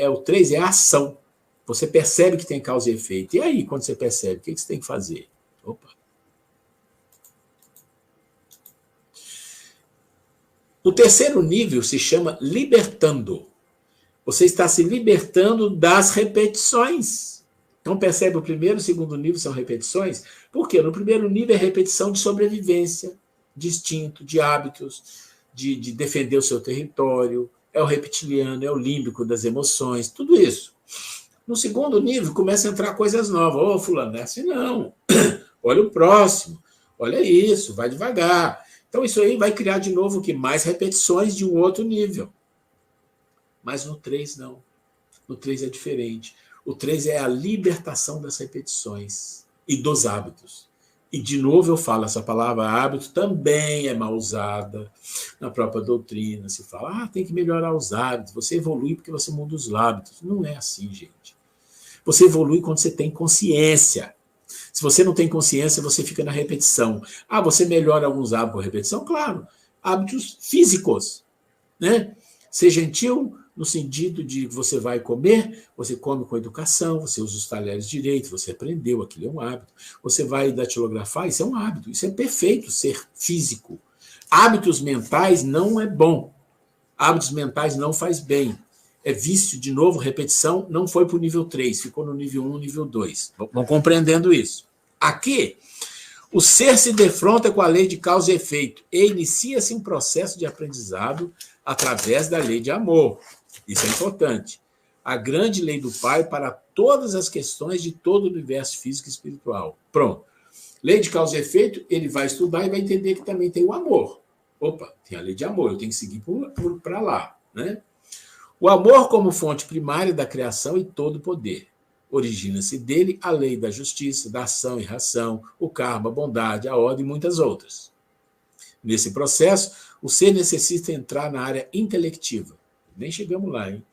A: o 3, é a ação. Você percebe que tem causa e efeito. E aí, quando você percebe, o que você tem que fazer? Opa. O terceiro nível se chama libertando. Você está se libertando das repetições. Então, percebe, o primeiro e o segundo nível são repetições? Por quê? No primeiro nível é repetição de sobrevivência, de instinto, de hábitos, de defender o seu território, é o reptiliano, é o límbico das emoções, tudo isso. No segundo nível, começa a entrar coisas novas. Ô, fulano, não é assim não. Olha o próximo, olha isso, vai devagar. Então, isso aí vai criar de novo o quê? Mais repetições de um outro nível. Mas no 3, não. No 3 é diferente. O 3 é a libertação das repetições e dos hábitos. E, de novo, eu falo, essa palavra hábito também é mal usada na própria doutrina. Se fala, tem que melhorar os hábitos, você evolui porque você muda os hábitos. Não é assim, gente. Você evolui quando você tem consciência. Se você não tem consciência, você fica na repetição. Você melhora alguns hábitos por repetição? Claro. Hábitos físicos, né? Ser gentil no sentido de que você vai comer, você come com educação, você usa os talheres direito, você aprendeu, aquilo é um hábito. Você vai datilografar, isso é um hábito. Isso é perfeito, ser físico. Hábitos mentais não é bom. Hábitos mentais não faz bem. É vício, de novo, repetição, não foi para o nível 3, ficou no nível 1, nível 2. Vão compreendendo isso. Aqui, o ser se defronta com a lei de causa e efeito e inicia-se um processo de aprendizado através da lei de amor. Isso é importante. A grande lei do Pai para todas as questões de todo o universo físico e espiritual. Pronto. Lei de causa e efeito, ele vai estudar e vai entender que também tem o amor. Opa, tem a lei de amor, eu tenho que seguir para lá, né? O amor como fonte primária da criação e todo poder. Origina-se dele a lei da justiça, da ação e reação, o karma, a bondade, a ordem e muitas outras. Nesse processo, o ser necessita entrar na área intelectiva. Nem chegamos lá, hein?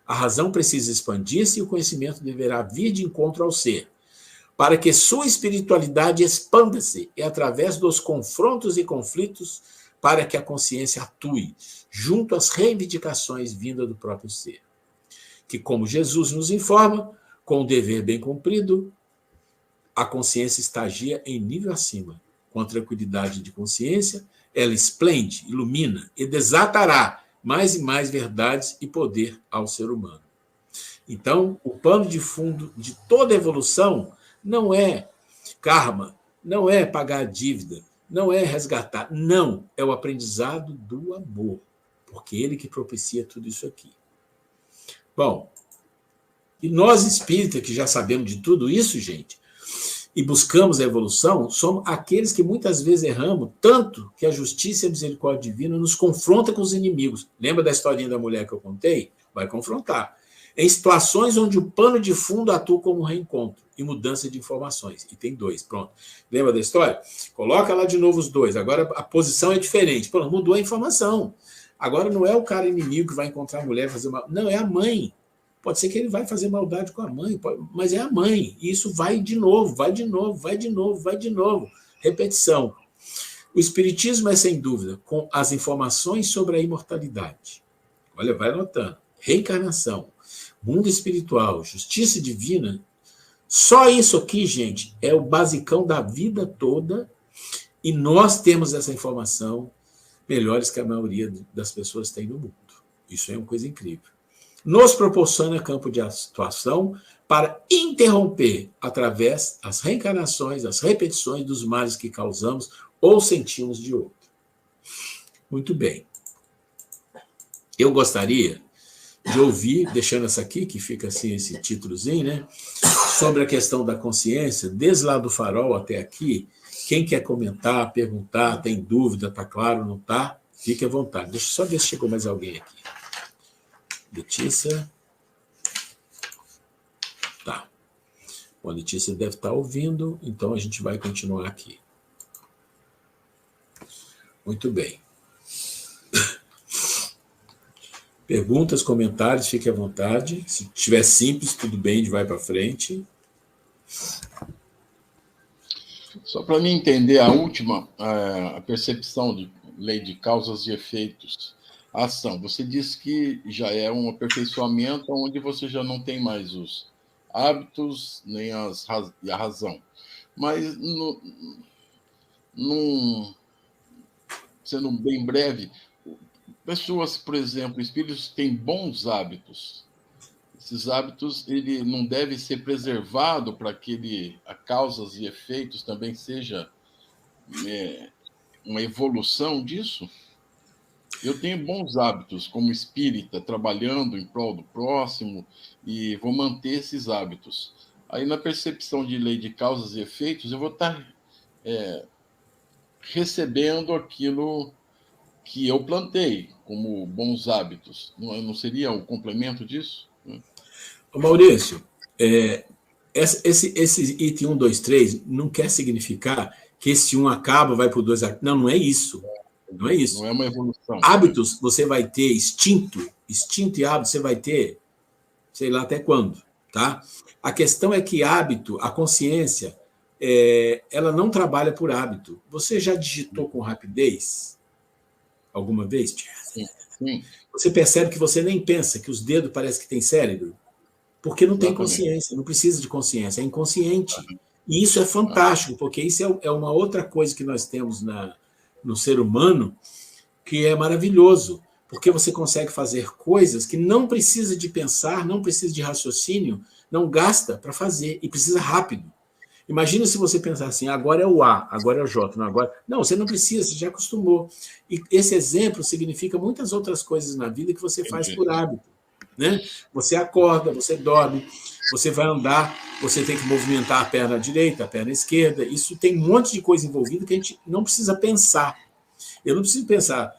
A: A razão precisa expandir-se e o conhecimento deverá vir de encontro ao ser. Para que sua espiritualidade expanda-se e através dos confrontos e conflitos, para que a consciência atue junto às reivindicações vindas do próprio ser. Que, como Jesus nos informa, com o dever bem cumprido, a consciência estagia em nível acima. Com a tranquilidade de consciência, ela esplende, ilumina e desatará mais e mais verdades e poder ao ser humano. Então, o pano de fundo de toda evolução não é karma, não é pagar a dívida, não é resgatar, não, é o aprendizado do amor, porque ele que propicia tudo isso aqui. Bom, e nós espíritas que já sabemos de tudo isso, gente, e buscamos a evolução, somos aqueles que muitas vezes erramos, tanto que a justiça e a misericórdia divina nos confronta com os inimigos. Lembra da historinha da mulher que eu contei? Vai confrontar. Em situações onde o pano de fundo atua como reencontro e mudança de informações. E tem 2, pronto. Lembra da história? Coloca lá de novo os 2. Agora a posição é diferente. Pronto, mudou a informação. Agora não é o cara inimigo que vai encontrar a mulher e fazer mal. Não, é a mãe. Pode ser que ele vai fazer maldade com a mãe, mas é a mãe. E isso vai de novo, vai de novo, vai de novo, vai de novo. Repetição. O Espiritismo é, sem dúvida, com as informações sobre a imortalidade. Olha, vai anotando. Reencarnação, mundo espiritual, justiça divina. Só isso aqui, gente, é o basicão da vida toda. E nós temos essa informação melhores que a maioria das pessoas tem no mundo. Isso é uma coisa incrível. Nos proporciona campo de atuação para interromper, através das reencarnações, as repetições dos males que causamos ou sentimos de outro. Muito bem. Eu gostaria de ouvir, deixando essa aqui, que fica assim esse títulozinho, né? Sobre a questão da consciência, desde lá do farol até aqui. Quem quer comentar, perguntar, tem dúvida, tá claro, não tá? Fique à vontade. Deixa eu só ver se chegou mais alguém aqui. Letícia. Tá. Bom, a Letícia deve estar ouvindo, então a gente vai continuar aqui. Muito bem. Perguntas, comentários, fique à vontade. Se tiver simples, tudo bem, a gente vai para frente.
D: Só para mim entender a última, a percepção de lei de causas e efeitos. A ação, você disse que já é um aperfeiçoamento onde você já não tem mais os hábitos nem a razão. Mas, sendo bem breve, pessoas, por exemplo, espíritos que têm bons hábitos, esses hábitos, ele não deve ser preservado para que a causas e efeitos também seja uma evolução disso? Eu tenho bons hábitos como espírita, trabalhando em prol do próximo, e vou manter esses hábitos. Aí, na percepção de lei de causas e efeitos, eu vou estar recebendo aquilo que eu plantei como bons hábitos. Não seria um complemento disso?
A: Maurício, esse item 1, 2, 3 não quer significar que esse 1 acaba, vai para o 2. Não é isso. Não é isso.
D: Não é uma evolução.
A: Hábitos você vai ter instinto e hábito você vai ter, sei lá até quando, tá? A questão é que hábito, a consciência, ela não trabalha por hábito. Você já digitou com rapidez alguma vez?
D: Sim.
A: Você percebe que você nem pensa, que os dedos parecem que têm cérebro? Porque não tem consciência, não precisa de consciência, é inconsciente. E isso é fantástico, porque isso é uma outra coisa que nós temos no ser humano, que é maravilhoso, porque você consegue fazer coisas que não precisa de pensar, não precisa de raciocínio, não gasta para fazer, e precisa rápido. Imagina se você pensar assim, agora é o A, agora é o J, não, agora... Não, você não precisa, você já acostumou. E esse exemplo significa muitas outras coisas na vida que você faz por hábito. Né? Você acorda, você dorme, você vai andar, você tem que movimentar a perna direita, a perna esquerda. Isso tem um monte de coisa envolvida que a gente não precisa pensar. Eu não preciso pensar,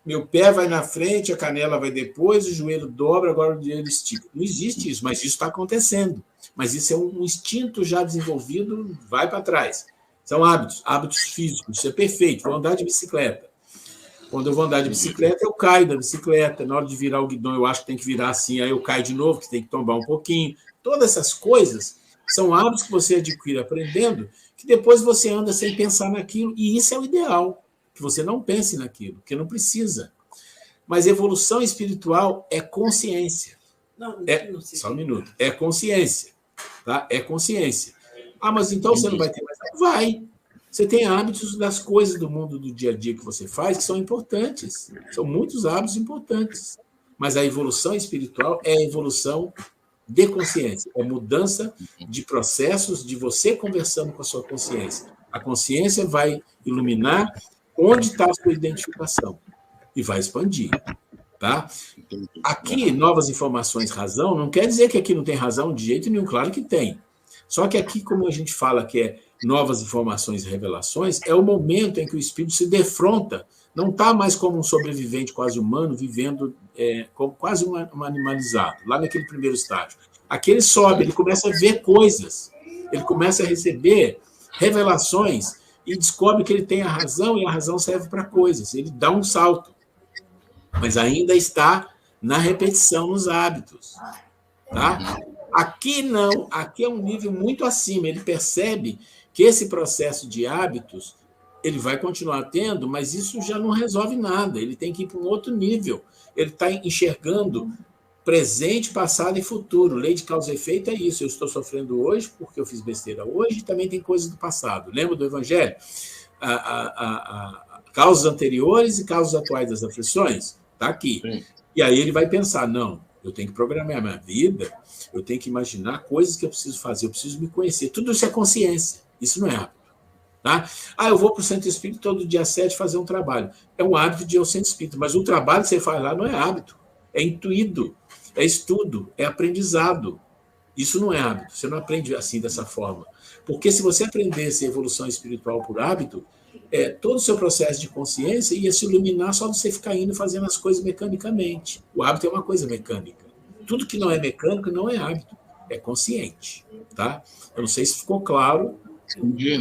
A: meu pé vai na frente, a canela vai depois, o joelho dobra, agora o joelho estica. Não existe isso, mas isso está acontecendo. Mas isso é um instinto já desenvolvido, vai para trás. São hábitos físicos, isso é perfeito. Vou andar de bicicleta. Quando eu vou andar de bicicleta, eu caio da bicicleta. Na hora de virar o guidão, eu acho que tem que virar assim, aí eu caio de novo, que tem que tombar um pouquinho. Todas essas coisas são hábitos que você adquire aprendendo, que depois você anda sem pensar naquilo, e isso é o ideal, que você não pense naquilo, porque não precisa. Mas evolução espiritual é consciência. Não só um minuto. É consciência. Tá? É consciência. Ah, mas então você não vai ter mais... Vai. Você tem hábitos das coisas do mundo do dia a dia que você faz que são importantes. São muitos hábitos importantes. Mas a evolução espiritual é a evolução de consciência. É mudança de processos de você conversando com a sua consciência. A consciência vai iluminar onde está a sua identificação e vai expandir. Tá? Aqui, novas informações, razão, não quer dizer que aqui não tem razão de jeito nenhum, claro que tem. Só que aqui, como a gente fala que é novas informações e revelações, é o momento em que o espírito se defronta, não está mais como um sobrevivente quase humano, vivendo como quase um animalizado, lá naquele primeiro estágio. Aqui ele sobe, ele começa a ver coisas, ele começa a receber revelações e descobre que ele tem a razão e a razão serve para coisas, ele dá um salto, mas ainda está na repetição nos hábitos. Tá? Aqui não, aqui é um nível muito acima, ele percebe que esse processo de hábitos ele vai continuar tendo, mas isso já não resolve nada, ele tem que ir para um outro nível, ele está enxergando presente, passado e futuro, lei de causa e efeito é isso, eu estou sofrendo hoje porque eu fiz besteira hoje, e também tem coisas do passado, lembra do Evangelho? Causas anteriores e causas atuais das aflições, está aqui. Sim. E aí ele vai pensar, não, eu tenho que programar a minha vida, eu tenho que imaginar coisas que eu preciso fazer, eu preciso me conhecer. Tudo isso é consciência, isso não é hábito. Tá? Eu vou para o Centro Espírita todo dia 7 fazer um trabalho. É um hábito de ir ao Centro Espírita, mas o trabalho que você faz lá não é hábito, é intuído, é estudo, é aprendizado. Isso não é hábito, você não aprende assim, dessa forma. Porque se você aprendesse a evolução espiritual por hábito, todo o seu processo de consciência ia se iluminar só de você ficar indo fazendo as coisas mecanicamente. O hábito é uma coisa mecânica. Tudo que não é mecânico não é hábito, é consciente. Tá? Eu não sei se ficou claro.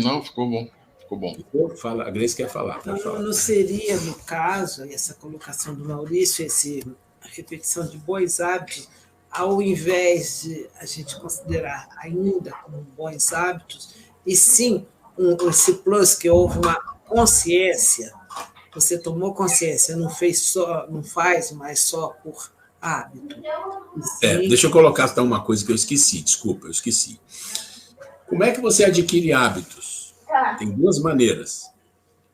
D: Não, ficou bom. Ficou bom.
A: Fala, a Grace quer falar.
C: Não seria, no caso, essa colocação do Maurício, a repetição de bons hábitos, ao invés de a gente considerar ainda como bons hábitos, e sim esse plus que houve uma consciência, você tomou consciência, não faz mais só por hábito.
A: Deixa eu colocar então uma coisa que eu esqueci, desculpa, eu esqueci. Como é que você adquire hábitos? Tem duas maneiras,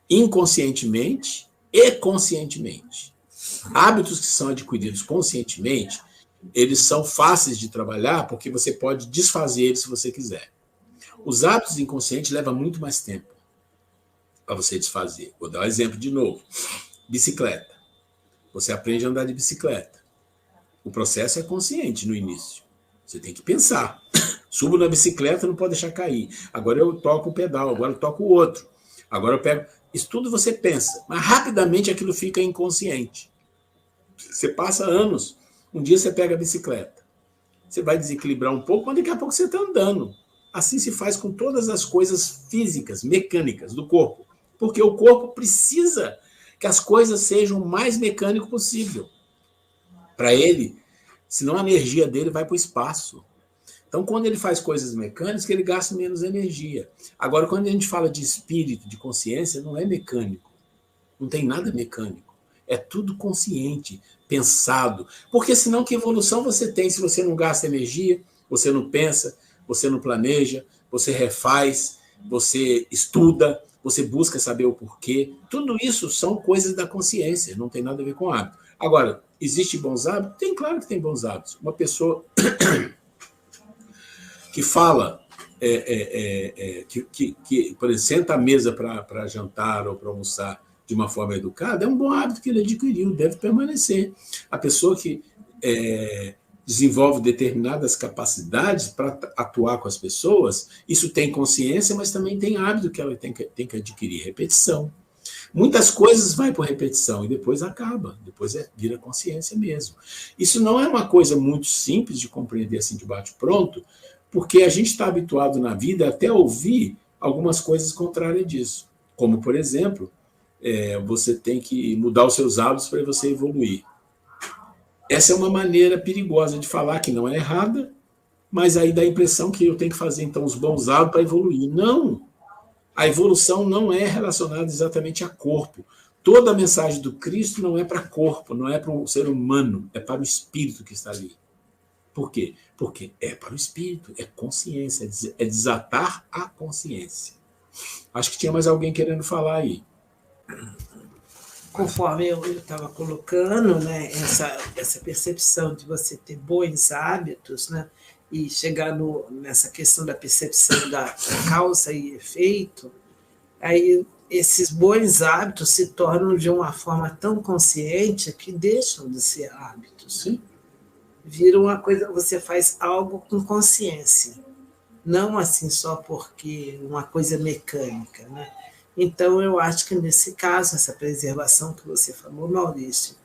A: inconscientemente e conscientemente. Hábitos que são adquiridos conscientemente, eles são fáceis de trabalhar porque você pode desfazer eles se você quiser. Os hábitos inconscientes levam muito mais tempo para você desfazer. Vou dar um exemplo de novo. Bicicleta. Você aprende a andar de bicicleta. O processo é consciente no início. Você tem que pensar. Subo na bicicleta, não pode deixar cair. Agora eu toco o pedal, agora eu toco o outro. Agora eu pego... Isso tudo você pensa, mas rapidamente aquilo fica inconsciente. Você passa anos. Um dia você pega a bicicleta. Você vai desequilibrar um pouco, mas daqui a pouco você está andando. Assim se faz com todas as coisas físicas, mecânicas do corpo. Porque o corpo precisa que as coisas sejam o mais mecânico possível. Para ele, senão a energia dele vai para o espaço. Então, quando ele faz coisas mecânicas, ele gasta menos energia. Agora, quando a gente fala de espírito, de consciência, não é mecânico. Não tem nada mecânico. É tudo consciente, pensado. Porque senão que evolução você tem se você não gasta energia, você não pensa, você não planeja, você refaz, você estuda, você busca saber o porquê. Tudo isso são coisas da consciência, não tem nada a ver com hábito. Agora, existe bons hábitos? Tem, claro que tem bons hábitos. Uma pessoa que fala, que por exemplo, senta à mesa para jantar ou para almoçar de uma forma educada, é um bom hábito que ele adquiriu, deve permanecer. A pessoa que desenvolve determinadas capacidades para atuar com as pessoas, isso tem consciência, mas também tem hábito que ela tem que adquirir, repetição. Muitas coisas vai por repetição e depois acaba, depois vira consciência mesmo. Isso não é uma coisa muito simples de compreender assim de bate-pronto, porque a gente está habituado na vida até ouvir algumas coisas contrárias disso. Como, por exemplo, você tem que mudar os seus hábitos para você evoluir. Essa é uma maneira perigosa de falar que não é errada, mas aí dá a impressão que eu tenho que fazer, então, os bons hábitos para evoluir. Não! A evolução não é relacionada exatamente a corpo. Toda a mensagem do Cristo não é para corpo, não é para o ser humano, é para o espírito que está ali. Por quê? Porque é para o espírito, é consciência, é desatar a consciência. Acho que tinha mais alguém querendo falar aí.
C: Conforme eu estava colocando, né, essa percepção de você ter bons hábitos, né, e chegar nessa questão da percepção da causa e efeito, aí esses bons hábitos se tornam de uma forma tão consciente que deixam de ser hábitos.
A: Sim.
C: Vira uma coisa, você faz algo com consciência, não assim só porque uma coisa mecânica, né? Então, eu acho que, nesse caso, essa preservação que você falou, Maurício,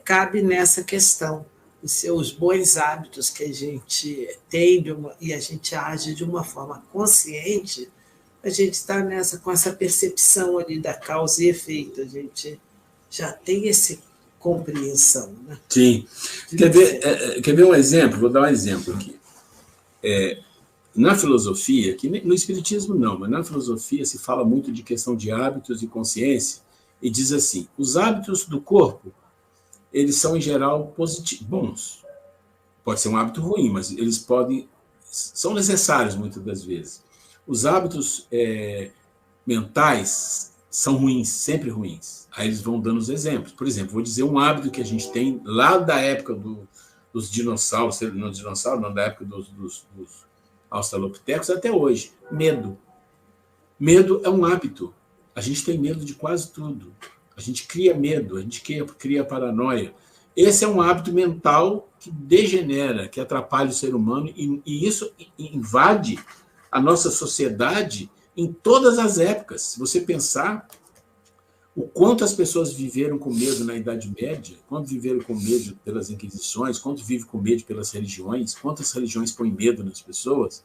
C: cabe nessa questão, os seus bons hábitos que a gente tem e a gente age de uma forma consciente, a gente está com essa percepção ali da causa e efeito, a gente já tem essa compreensão. Né?
A: Sim. Quer ver um exemplo? Vou dar um exemplo aqui. Na filosofia, que no espiritismo não, mas na filosofia se fala muito de questão de hábitos e consciência, e diz assim, os hábitos do corpo, eles são em geral bons. Pode ser um hábito ruim, mas eles são necessários muitas das vezes. Os hábitos mentais são ruins, sempre ruins. Aí eles vão dando os exemplos. Por exemplo, vou dizer um hábito que a gente tem lá da época dos dinossauros, não da época dos australopitecos até hoje. Medo. Medo é um hábito. A gente tem medo de quase tudo. A gente cria medo, a gente cria paranoia. Esse é um hábito mental que degenera, que atrapalha o ser humano, e isso invade a nossa sociedade em todas as épocas. Se você pensar o quanto as pessoas viveram com medo na Idade Média, quanto viveram com medo pelas Inquisições, quanto vivem com medo pelas religiões, quantas religiões põem medo nas pessoas,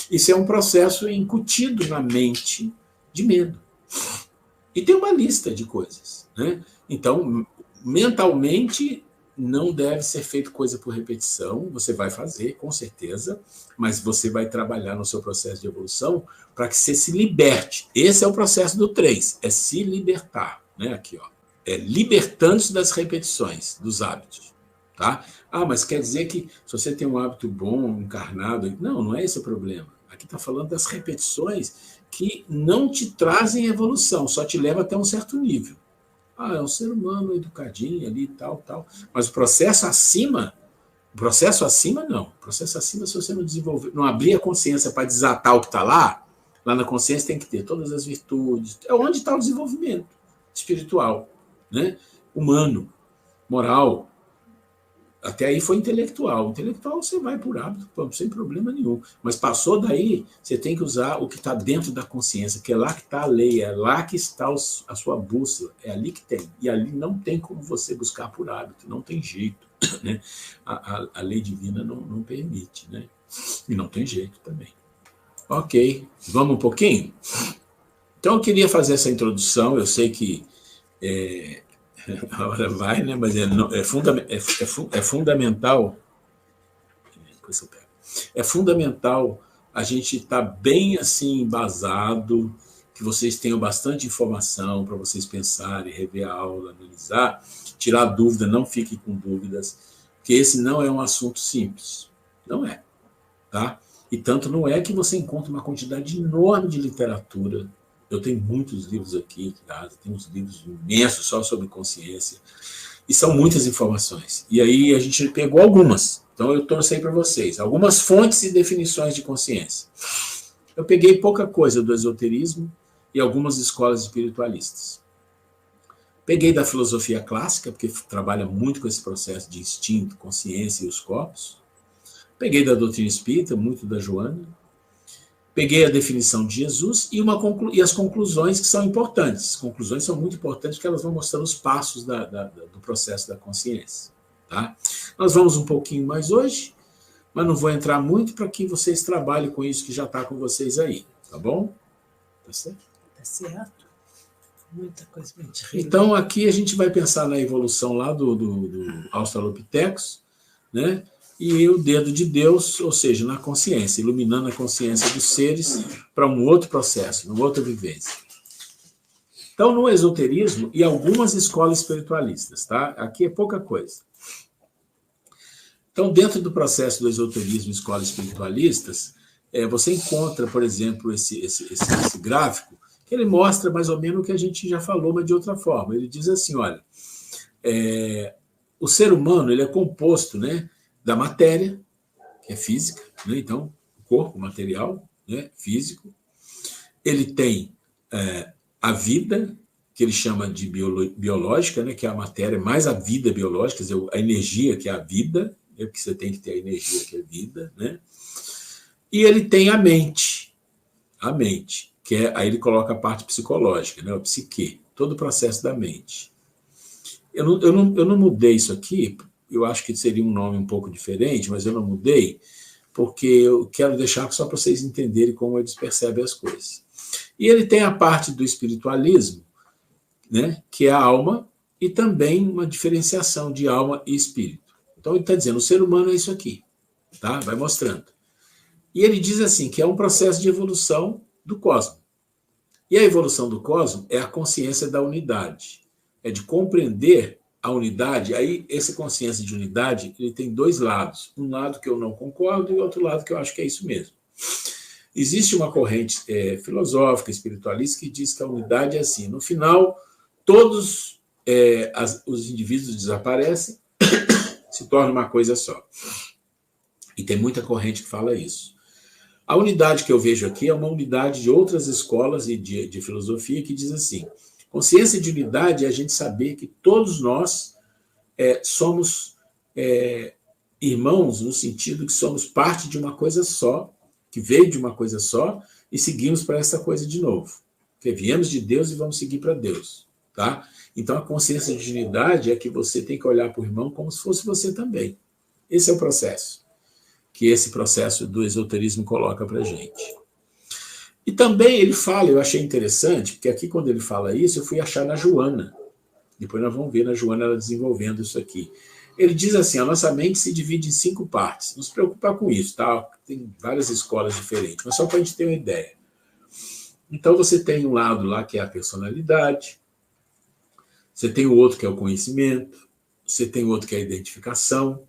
A: isso é um processo incutido na mente de medo. E tem uma lista de coisas. Né? Então, mentalmente, não deve ser feito coisa por repetição, você vai fazer, com certeza, mas você vai trabalhar no seu processo de evolução para que você se liberte. Esse é o processo do 3, é se libertar. Né? Aqui, ó. É libertando-se das repetições, dos hábitos. Tá? Mas quer dizer que se você tem um hábito bom, encarnado... Não é esse o problema. Aqui está falando das repetições que não te trazem evolução, só te leva até um certo nível. É um ser humano educadinho ali, tal. Mas o processo acima O processo acima, não. O processo acima, se você não desenvolver, não abrir a consciência para desatar o que está lá na consciência tem que ter todas as virtudes. É onde está o desenvolvimento espiritual, né? Humano, moral. Até aí foi intelectual. Intelectual você vai por hábito, sem problema nenhum. Mas passou daí, você tem que usar o que está dentro da consciência, que é lá que está a lei, é lá que está a sua bússola, é ali que tem. E ali não tem como você buscar por hábito, não tem jeito. Né? A lei divina não permite, né? E não tem jeito também. Ok, vamos um pouquinho? Então eu queria fazer essa introdução, eu sei que a hora vai, né? Mas é fundamental. É fundamental a gente estar bem assim embasado, que vocês tenham bastante informação para vocês pensarem, rever a aula, analisar, tirar dúvida, não fiquem com dúvidas, porque esse não é um assunto simples. Não é, tá? E tanto não é que você encontra uma quantidade enorme de literatura. Eu tenho muitos livros aqui, tem uns livros imensos só sobre consciência, e são muitas informações. E aí a gente pegou algumas, então eu trouxe aí para vocês, algumas fontes e definições de consciência. Eu peguei pouca coisa do esoterismo e algumas escolas espiritualistas. Peguei da filosofia clássica, porque trabalha muito com esse processo de instinto, consciência e os corpos. Peguei da doutrina espírita, muito da Joana. Peguei a definição de Jesus e as conclusões que são importantes. As conclusões são muito importantes porque elas vão mostrando os passos do processo da consciência. Tá? Nós vamos um pouquinho mais hoje, mas não vou entrar muito para que vocês trabalhem com isso que já está com vocês aí. Tá bom? Tá certo?
C: Tá certo. Muita coisa para a gente
A: reler. Então, aqui a gente vai pensar na evolução lá do Australopithecus, né? E o dedo de Deus, ou seja, na consciência, iluminando a consciência dos seres para um outro processo, uma outra vivência. Então, no esoterismo e algumas escolas espiritualistas, tá? Aqui é pouca coisa. Então, dentro do processo do esoterismo e escolas espiritualistas, você encontra, por exemplo, esse gráfico, que ele mostra mais ou menos o que a gente já falou, mas de outra forma. Ele diz assim, olha, o ser humano ele é composto, né, da matéria, que é física, né? Então, o corpo material, né, físico. Ele tem a vida, que ele chama de biológica, né, que é a matéria, mais a vida biológica, quer dizer, a energia, que é a vida, né, porque você tem que ter a energia, que é a vida, né? E ele tem a mente, que aí ele coloca a parte psicológica, né, a psique, todo o processo da mente. Eu não mudei isso aqui. Eu acho que seria um nome um pouco diferente, mas eu não mudei, porque eu quero deixar só para vocês entenderem como eles percebem as coisas. E ele tem a parte do espiritualismo, né, que é a alma, e também uma diferenciação de alma e espírito. Então ele está dizendo, o ser humano é isso aqui, tá? Vai mostrando. E ele diz assim, que é um processo de evolução do cosmos. E a evolução do cosmos é a consciência da unidade, é de compreender a unidade. Aí, essa consciência de unidade, ele tem dois lados. Um lado que eu não concordo e outro lado que eu acho que é isso mesmo. Existe uma corrente filosófica, espiritualista, que diz que a unidade é assim. No final, todos os indivíduos desaparecem, se torna uma coisa só. E tem muita corrente que fala isso. A unidade que eu vejo aqui é uma unidade de outras escolas e de filosofia que diz assim, consciência de unidade é a gente saber que todos nós somos irmãos, no sentido que somos parte de uma coisa só, que veio de uma coisa só, e seguimos para essa coisa de novo. Porque viemos de Deus e vamos seguir para Deus. Tá? Então, a consciência de unidade é que você tem que olhar para o irmão como se fosse você também. Esse é o processo, que esse processo do esoterismo coloca para a gente. E também ele fala, eu achei interessante, porque aqui quando ele fala isso, eu fui achar na Joana. Depois nós vamos ver na Joana ela desenvolvendo isso aqui. Ele diz assim, a nossa mente se divide em 5 partes. Não se preocupar com isso, tá? Tem várias escolas diferentes, mas só para a gente ter uma ideia. Então você tem um lado lá que é a personalidade, você tem o outro que é o conhecimento, você tem o outro que é a identificação,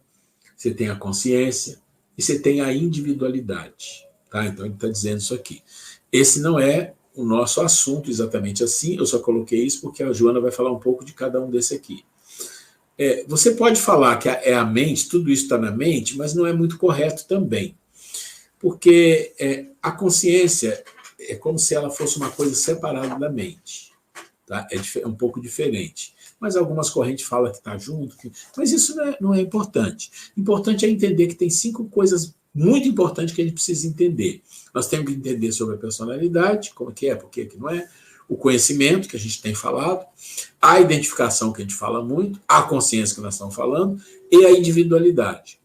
A: você tem a consciência e você tem a individualidade. Tá? Então ele está dizendo isso aqui. Esse não é o nosso assunto exatamente assim, eu só coloquei isso porque a Joana vai falar um pouco de cada um desse aqui. Você pode falar que é a mente, tudo isso está na mente, mas não é muito correto também. Porque a consciência é como se ela fosse uma coisa separada da mente. Tá? É um pouco diferente. Mas algumas correntes falam que está junto. Mas isso não é importante. Importante é entender que tem 5 coisas muito importantes que a gente precisa entender. Nós temos que entender sobre a personalidade, como que é, por que não é, o conhecimento, que a gente tem falado, a identificação, que a gente fala muito, a consciência, que nós estamos falando, e a individualidade.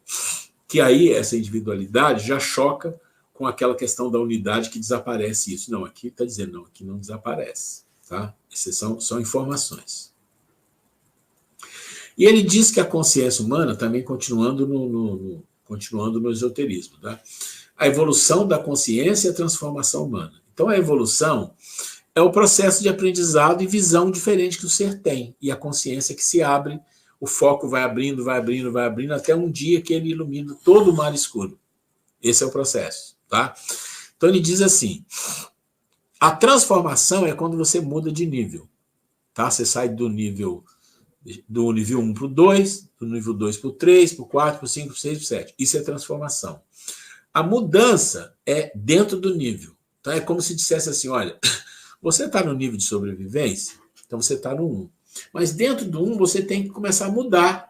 A: Que aí, essa individualidade já choca com aquela questão da unidade que desaparece isso. Não, aqui está dizendo, não, aqui não desaparece. Tá? Essas são informações. E ele diz que a consciência humana, também continuando no esoterismo, tá? A evolução da consciência e a transformação humana. Então, a evolução é o processo de aprendizado e visão diferente que o ser tem. E a consciência que se abre, o foco vai abrindo, vai abrindo, vai abrindo, até um dia que ele ilumina todo o mar escuro. Esse é o processo. Tá? Então, ele diz assim, a transformação é quando você muda de nível. Tá? Você sai do nível 1 para o 2, do nível 2 para o 3, para o 4, para o 5, para o 6, para o 7. Isso é transformação. A mudança é dentro do nível. Então, é como se dissesse assim, olha, você está no nível de sobrevivência, então você está no 1. Mas dentro do 1, você tem que começar a mudar.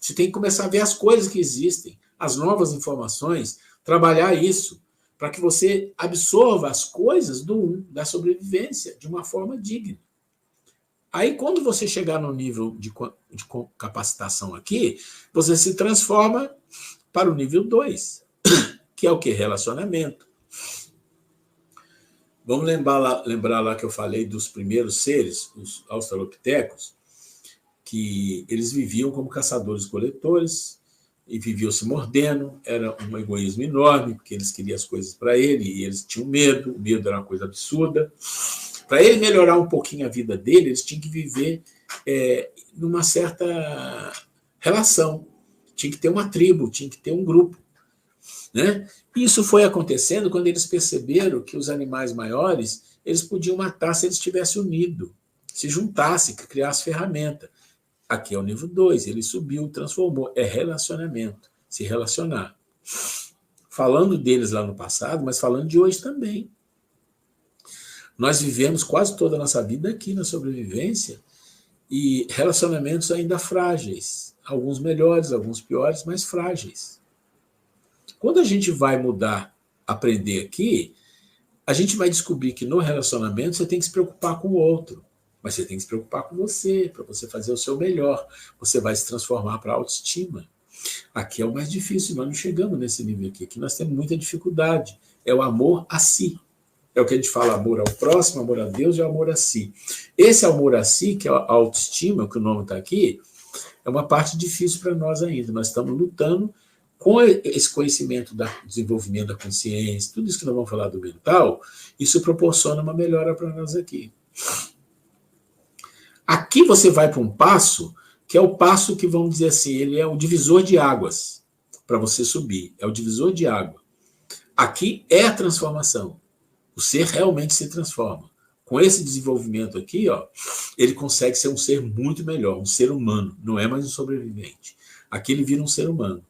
A: Você tem que começar a ver as coisas que existem, as novas informações, trabalhar isso, para que você absorva as coisas do 1, da sobrevivência, de uma forma digna. Aí, quando você chegar no nível de capacitação aqui, você se transforma para o nível 2, que é o quê? Relacionamento. Vamos lembrar lá que eu falei dos primeiros seres, os australopitecos, que eles viviam como caçadores-coletores e viviam se mordendo, era um egoísmo enorme, porque eles queriam as coisas para ele e eles tinham medo, o medo era uma coisa absurda. Para ele melhorar um pouquinho a vida dele, eles tinham que viver numa certa relação. Tinha que ter uma tribo, tinha que ter um grupo. Né? Isso foi acontecendo quando eles perceberam que os animais maiores eles podiam matar se eles estivessem unidos, se juntassem, criassem ferramenta. Aqui é o nível 2, ele subiu, transformou. É relacionamento, se relacionar. Falando deles lá no passado, mas falando de hoje também. Nós vivemos quase toda a nossa vida aqui na sobrevivência e relacionamentos ainda frágeis. Alguns melhores, alguns piores, mas frágeis. Quando a gente vai mudar, aprender aqui, a gente vai descobrir que no relacionamento você tem que se preocupar com o outro, mas você tem que se preocupar com você, para você fazer o seu melhor. Você vai se transformar para a autoestima. Aqui é o mais difícil, nós não chegamos nesse nível aqui. Aqui nós temos muita dificuldade. É o amor a si. É o que a gente fala, amor ao próximo, amor a Deus e amor a si. Esse amor a si, que é a autoestima, que o nome está aqui, é uma parte difícil para nós ainda. Nós estamos lutando com esse conhecimento do desenvolvimento da consciência, tudo isso que nós vamos falar do mental, isso proporciona uma melhora para nós aqui. Aqui você vai para um passo, que é o passo que, vamos dizer assim, ele é o divisor de águas para você subir. É o divisor de água. Aqui é a transformação. O ser realmente se transforma. Com esse desenvolvimento aqui, ó, ele consegue ser um ser muito melhor, um ser humano, não é mais um sobrevivente. Aqui ele vira um ser humano.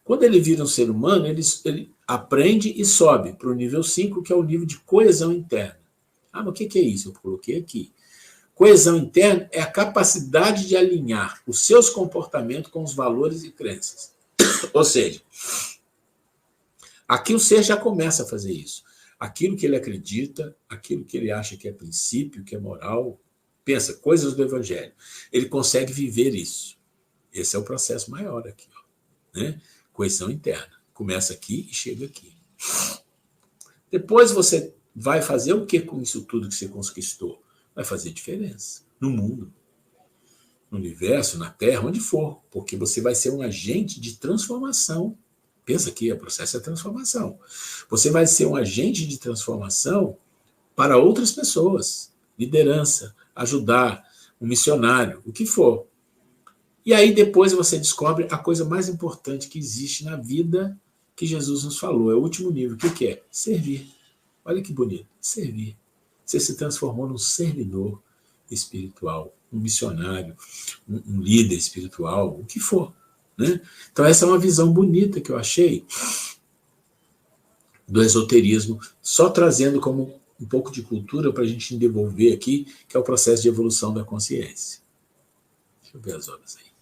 A: Quando ele vira um ser humano, ele aprende e sobe para o nível 5, que é o nível de coesão interna. Ah, mas o que é isso? Eu coloquei aqui. Coesão interna é a capacidade de alinhar os seus comportamentos com os valores e crenças. Ou seja, aqui o ser já começa a fazer isso. Aquilo que ele acredita, aquilo que ele acha que é princípio, que é moral, pensa, coisas do Evangelho. Ele consegue viver isso. Esse é o processo maior aqui, ó, né? Coesão interna. Começa aqui e chega aqui. Depois você vai fazer o que com isso tudo que você conquistou? Vai fazer diferença no mundo, no universo, na Terra, onde for, porque você vai ser um agente de transformação. Pensa aqui, o processo é transformação. Você vai ser um agente de transformação para outras pessoas, liderança, ajudar, um missionário, o que for. E aí depois você descobre a coisa mais importante que existe na vida que Jesus nos falou. É o último nível. O que é? Servir. Olha que bonito. Servir. Você se transformou num servidor. espiritual, um missionário, um líder espiritual, o que for. Né? Então, essa é uma visão bonita que eu achei do esoterismo, só trazendo como um pouco de cultura para a gente devolver aqui, que é o processo de evolução da consciência. Deixa eu ver as horas aí.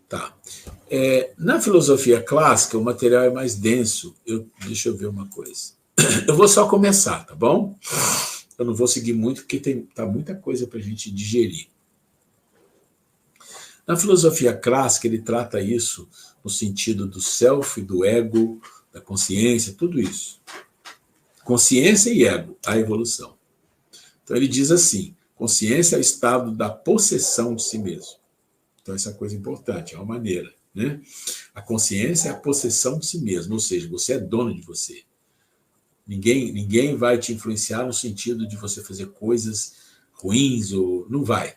A: Tá. Na filosofia clássica, o material é mais denso. Deixa eu ver uma coisa. Eu vou só começar, tá bom? Eu não vou seguir muito, porque tá muita coisa para a gente digerir. Na filosofia clássica, ele trata isso no sentido do self, do ego, da consciência, tudo isso. Consciência e ego, a evolução. Então, ele diz assim, consciência é o estado da possessão de si mesmo. Então, essa é uma coisa importante, é uma maneira. Né? A consciência é a possessão de si mesmo, ou seja, você é dono de você. Ninguém vai te influenciar no sentido de você fazer coisas ruins, ou não vai.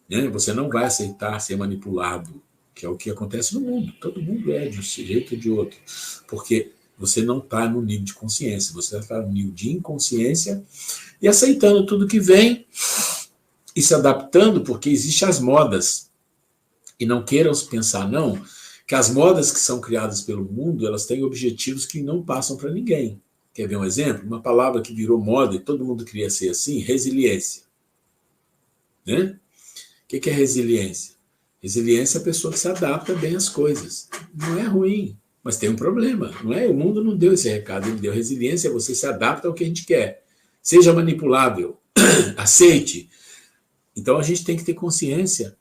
A: Né? Você não vai aceitar ser manipulado, que é o que acontece no mundo. Todo mundo é de um jeito ou de outro, porque você não está no nível de consciência, você está no nível de inconsciência e aceitando tudo que vem e se adaptando, porque existem as modas. E não queiram pensar, não, que as modas que são criadas pelo mundo, elas têm objetivos que não passam para ninguém. Quer ver um exemplo? Uma palavra que virou moda e todo mundo queria ser assim, resiliência. Né? O que é resiliência? Resiliência é a pessoa que se adapta bem às coisas. Não é ruim, mas tem um problema. Não é? O mundo não deu esse recado, ele deu resiliência, você se adapta ao que a gente quer. Seja manipulável, aceite. Então a gente tem que ter consciência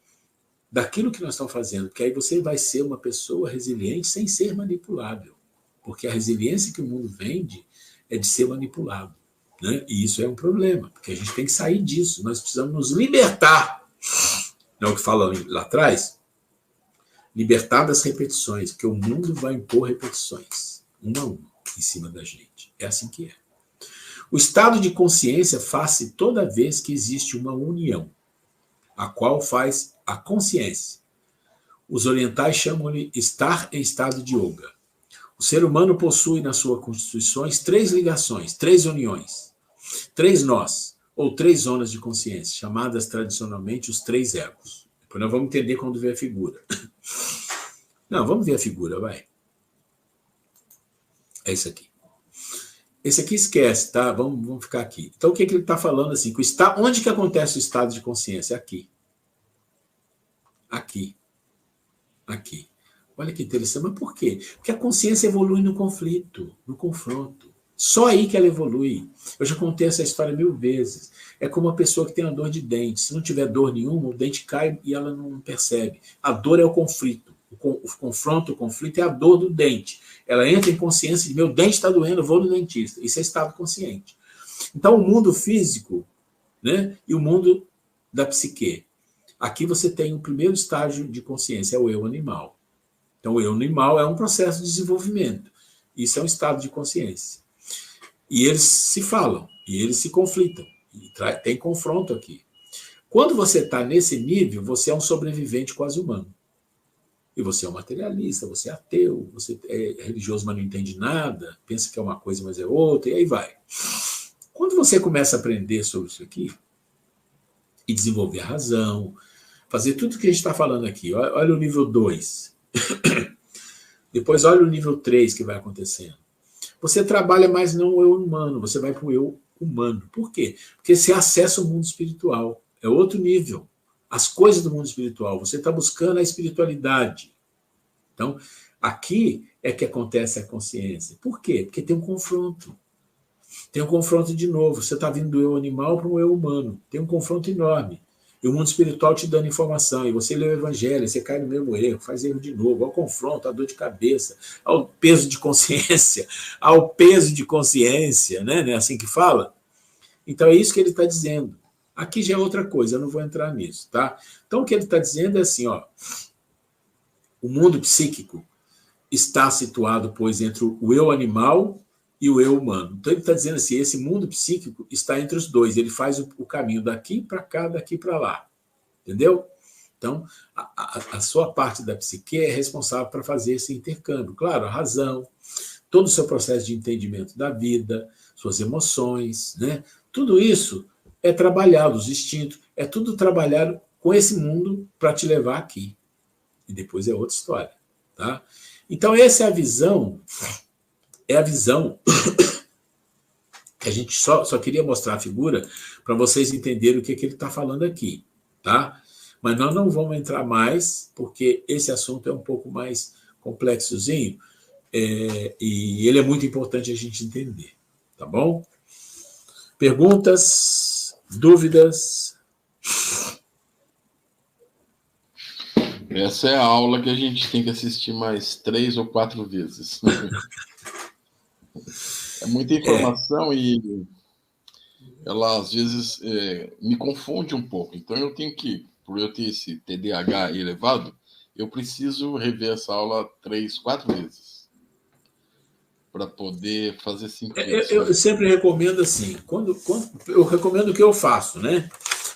A: daquilo que nós estamos fazendo, porque aí você vai ser uma pessoa resiliente sem ser manipulável. Porque a resiliência que o mundo vende é de ser manipulado. Né? E isso é um problema, porque a gente tem que sair disso. Nós precisamos nos libertar. Não é o que fala lá atrás? Libertar das repetições, porque o mundo vai impor repetições, uma a uma, em cima da gente. É assim que é. O estado de consciência faz-se toda vez que existe uma união, a qual faz a consciência. Os orientais chamam-lhe estar em estado de yoga. O ser humano possui nas suas constituições 3 ligações, 3 uniões, 3 nós, ou 3 zonas de consciência, chamadas tradicionalmente os 3 egos. Depois nós vamos entender quando ver a figura. Não, vamos ver a figura, vai. É isso aqui. Esse aqui esquece, tá? Vamos ficar aqui. Então, o que ele está falando assim? Onde que acontece o estado de consciência? Aqui. Aqui. Aqui. Olha que interessante. Mas por quê? Porque a consciência evolui no conflito, no confronto. Só aí que ela evolui. Eu já contei essa história 1000 vezes. É como uma pessoa que tem uma dor de dente. Se não tiver dor nenhuma, o dente cai e ela não percebe. A dor é o conflito. O confronto, o conflito é a dor do dente. Ela entra em consciência de meu dente está doendo, eu vou no dentista. Isso é estado consciente. Então, o mundo físico, né, e o mundo da psique. Aqui você tem o primeiro estágio de consciência, é o eu animal. Então, o eu animal é um processo de desenvolvimento. Isso é um estado de consciência. E eles se falam, e eles se conflitam. E tem confronto aqui. Quando você está nesse nível, você é um sobrevivente quase humano. E você é um materialista, você é ateu, você é religioso, mas não entende nada, pensa que é uma coisa, mas é outra, e aí vai. Quando você começa a aprender sobre isso aqui, e desenvolver a razão, fazer tudo o que a gente está falando aqui, olha o nível 2. Depois olha o nível 3 que vai acontecendo. Você trabalha mais não o eu humano, você vai para o eu humano. Por quê? Porque você acessa o mundo espiritual, é outro nível. As coisas do mundo espiritual, você está buscando a espiritualidade. Então, aqui é que acontece a consciência. Por quê? Porque tem um confronto. Tem um confronto de novo. Você está vindo do eu animal para o eu humano. Tem um confronto enorme. E o mundo espiritual te dando informação. E você lê o evangelho, você cai no mesmo erro, faz erro de novo. Ao confronto, à dor de cabeça, ao peso de consciência, ao peso de consciência, né? Não é assim que fala? Então, é isso que ele está dizendo. Aqui já é outra coisa, eu não vou entrar nisso, tá? Então, o que ele está dizendo é assim, ó, o mundo psíquico está situado, pois, entre o eu animal e o eu humano. Então, ele está dizendo assim, esse mundo psíquico está entre os dois, ele faz o caminho daqui para cá, daqui para lá, entendeu? Então, a sua parte da psique é responsável para fazer esse intercâmbio. Claro, a razão, todo o seu processo de entendimento da vida, suas emoções, né? Tudo isso é trabalhado, os instintos, é tudo trabalhado com esse mundo para te levar aqui. E depois é outra história, tá? Então, essa é a visão que a gente só queria mostrar a figura para vocês entenderem o que ele está falando aqui, tá? Mas nós não vamos entrar mais, porque esse assunto é um pouco mais complexozinho, e ele é muito importante a gente entender, tá bom? Perguntas? Dúvidas?
D: Essa é a aula que a gente tem que assistir mais 3 ou 4 vezes. É muita informação e ela, às vezes, me confunde um pouco. Então, eu tenho que, por eu ter esse TDAH elevado, eu preciso rever essa aula 3, 4 vezes para poder fazer sentido.
A: Eu sempre recomendo assim, quando eu recomendo o que eu faço, né?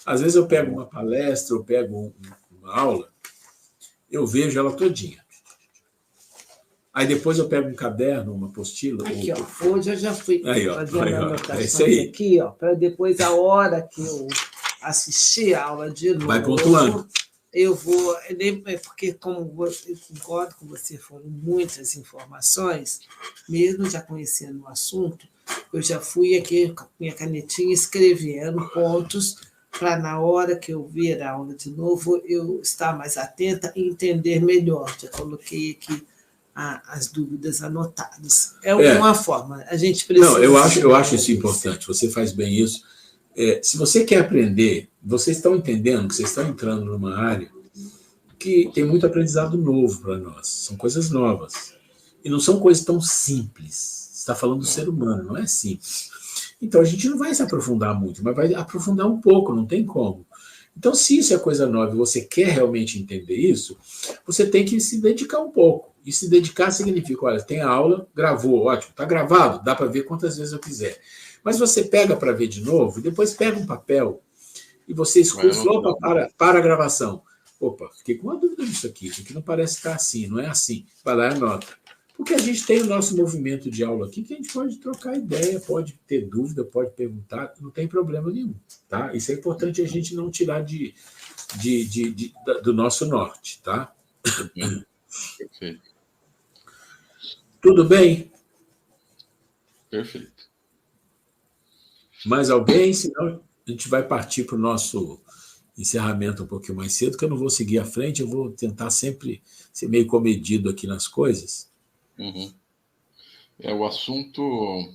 A: Às vezes eu pego uma palestra, eu pego uma aula, eu vejo ela todinha. Aí depois eu pego um caderno, uma apostila.
C: Aqui, ó, hoje eu já fui
A: fazendo
C: anotações aqui, ó, para depois, a hora que eu assistir a aula de novo,
A: vai pontuando.
C: Eu vou, porque como eu concordo com você, foram muitas informações, mesmo já conhecendo o assunto, eu já fui aqui com a minha canetinha escrevendo pontos para, na hora que eu ver a aula de novo, eu estar mais atenta e entender melhor. Já coloquei aqui as dúvidas anotadas. É uma forma, a gente precisa...
A: Não, eu acho isso importante, você faz bem isso. Se você quer aprender, vocês estão entendendo que vocês estão entrando numa área que tem muito aprendizado novo para nós. São coisas novas. E não são coisas tão simples. Você está falando do ser humano, não é simples. Então, a gente não vai se aprofundar muito, mas vai aprofundar um pouco, não tem como. Então, se isso é coisa nova e você quer realmente entender isso, você tem que se dedicar um pouco. E se dedicar significa, olha, tem a aula, gravou, ótimo, está gravado, dá para ver quantas vezes eu quiser. Mas você pega para ver de novo, e depois pega um papel e você escuta, opa, para a gravação. Opa, fiquei com uma dúvida disso aqui, porque não parece estar assim, não é assim. Vai lá e anota. Porque a gente tem o nosso movimento de aula aqui, que a gente pode trocar ideia, pode ter dúvida, pode perguntar, não tem problema nenhum. Tá? Isso é importante a gente não tirar do nosso norte. Tá?
D: Perfeito.
A: Tudo bem?
D: Perfeito.
A: Mais alguém? Senão a gente vai partir para o nosso encerramento um pouquinho mais cedo, que eu não vou seguir à frente, eu vou tentar sempre ser meio comedido aqui nas coisas.
D: Uhum. O assunto,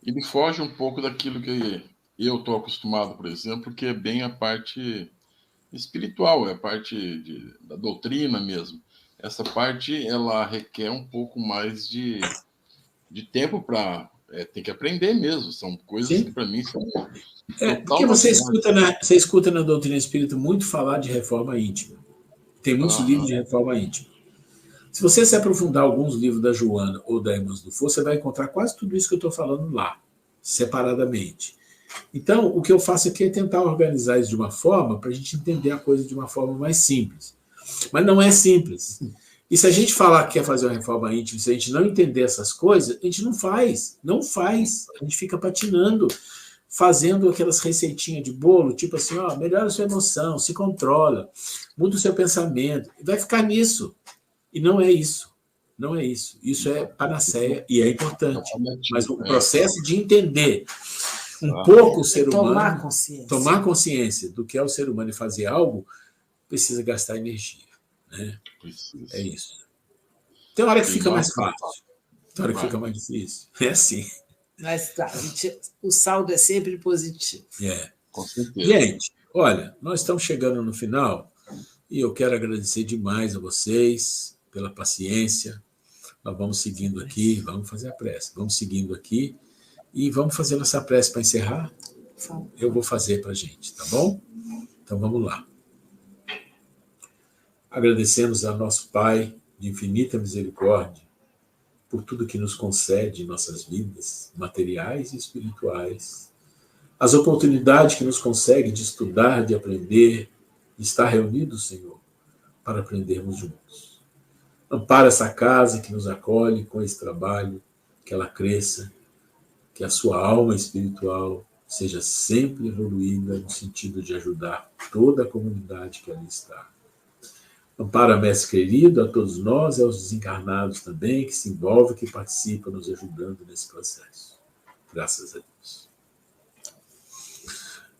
D: ele foge um pouco daquilo que eu estou acostumado, por exemplo, que é bem a parte espiritual, é a parte da doutrina mesmo. Essa parte, ela requer um pouco mais de tempo para... tem que aprender mesmo, são coisas que para mim são...
A: porque você escuta na doutrina espírita muito falar de reforma íntima. Tem muitos livros de reforma íntima. Se você se aprofundar alguns livros da Joana ou da Irmãs do Fogo, você vai encontrar quase tudo isso que eu estou falando lá, separadamente. Então, o que eu faço aqui é tentar organizar isso de uma forma para a gente entender a coisa de uma forma mais simples. Mas não é simples. E se a gente falar que quer fazer uma reforma íntima, se a gente não entender essas coisas, a gente não faz. Não faz. A gente fica patinando, fazendo aquelas receitinhas de bolo, tipo assim, melhora a sua emoção, se controla, muda o seu pensamento. E vai ficar nisso. E não é isso. Não é isso. Isso é panaceia e é importante. Mas o processo de entender um pouco o ser humano, tomar consciência do que é o ser humano e fazer algo, precisa gastar energia. Né? É isso. Tem hora que fica mais fácil. Tem hora que fica mais difícil. É assim.
C: Mas tá, o saldo é sempre positivo.
D: Com certeza.
A: Gente, olha, nós estamos chegando no final e eu quero agradecer demais a vocês pela paciência. Nós vamos seguindo aqui, vamos fazer a prece. Vamos seguindo aqui e vamos fazer nossa prece para encerrar. Eu vou fazer para a gente, tá bom? Então vamos lá. Agradecemos a nosso Pai de infinita misericórdia por tudo que nos concede em nossas vidas, materiais e espirituais, as oportunidades que nos consegue de estudar, de aprender, de estar reunidos, Senhor, para aprendermos juntos. Ampara essa casa que nos acolhe com esse trabalho, que ela cresça, que a sua alma espiritual seja sempre evoluída no sentido de ajudar toda a comunidade que ali está. Ampara, mestre querido, a todos nós e aos desencarnados também, que se envolvem, que participam, nos ajudando nesse processo. Graças a Deus.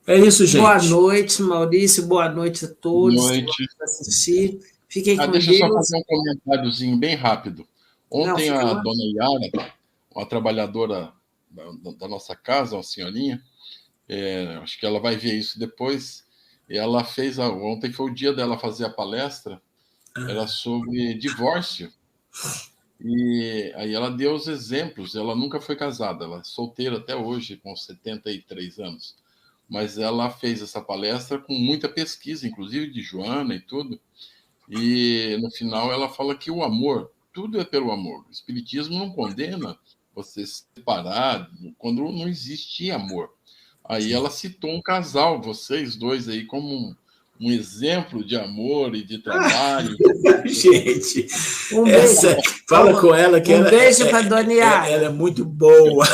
A: É isso, gente.
C: Boa noite, Maurício. Boa noite a todos.
D: Boa noite.
C: Que vão assistir. Fiquem com
D: deixa
C: Deus.
D: eu só fazer um comentáriozinho bem rápido. Ontem
C: Não,
D: a dona Yara, uma trabalhadora da nossa casa, uma senhorinha, acho que ela vai ver isso depois, ela fez, ontem foi o dia dela fazer a palestra, era sobre divórcio, e aí ela deu os exemplos. Ela nunca foi casada, ela é solteira até hoje, com 73 anos, mas ela fez essa palestra com muita pesquisa, inclusive de Joana e tudo, e no final ela fala que o amor, tudo é pelo amor. O Espiritismo não condena você se separar quando não existe amor. Aí ela citou um casal, vocês dois aí, como um exemplo de amor e de trabalho.
A: Gente,
C: Um beijo.
A: fala com ela que ela,
C: beijo para a Dona Yara.
A: Ela é muito boa.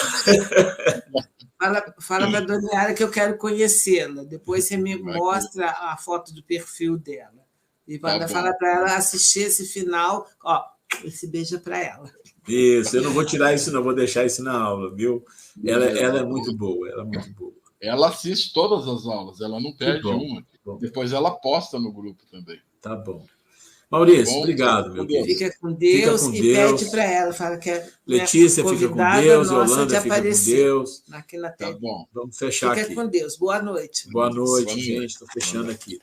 C: Fala para a Dona Yara que eu quero conhecê-la. Depois você me mostra a foto do perfil dela. E manda falar para ela assistir esse final. Ó, esse beijo é para ela.
A: Isso, eu não vou tirar isso, não, vou deixar isso na aula, viu? Ela é muito boa, ela é muito boa.
D: Ela assiste todas as aulas, ela não perde uma. Depois ela posta no grupo também.
A: Tá bom. Maurício, obrigado, meu querido.
C: Fica com Deus e pede para ela. Fala que
A: Letícia fica com Deus, Yolanda fica com Deus.
C: Aqui na terra.
A: Tá bom, vamos fechar aqui.
C: Fica com Deus. Boa noite.
A: Boa noite, gente. Estou fechando aqui.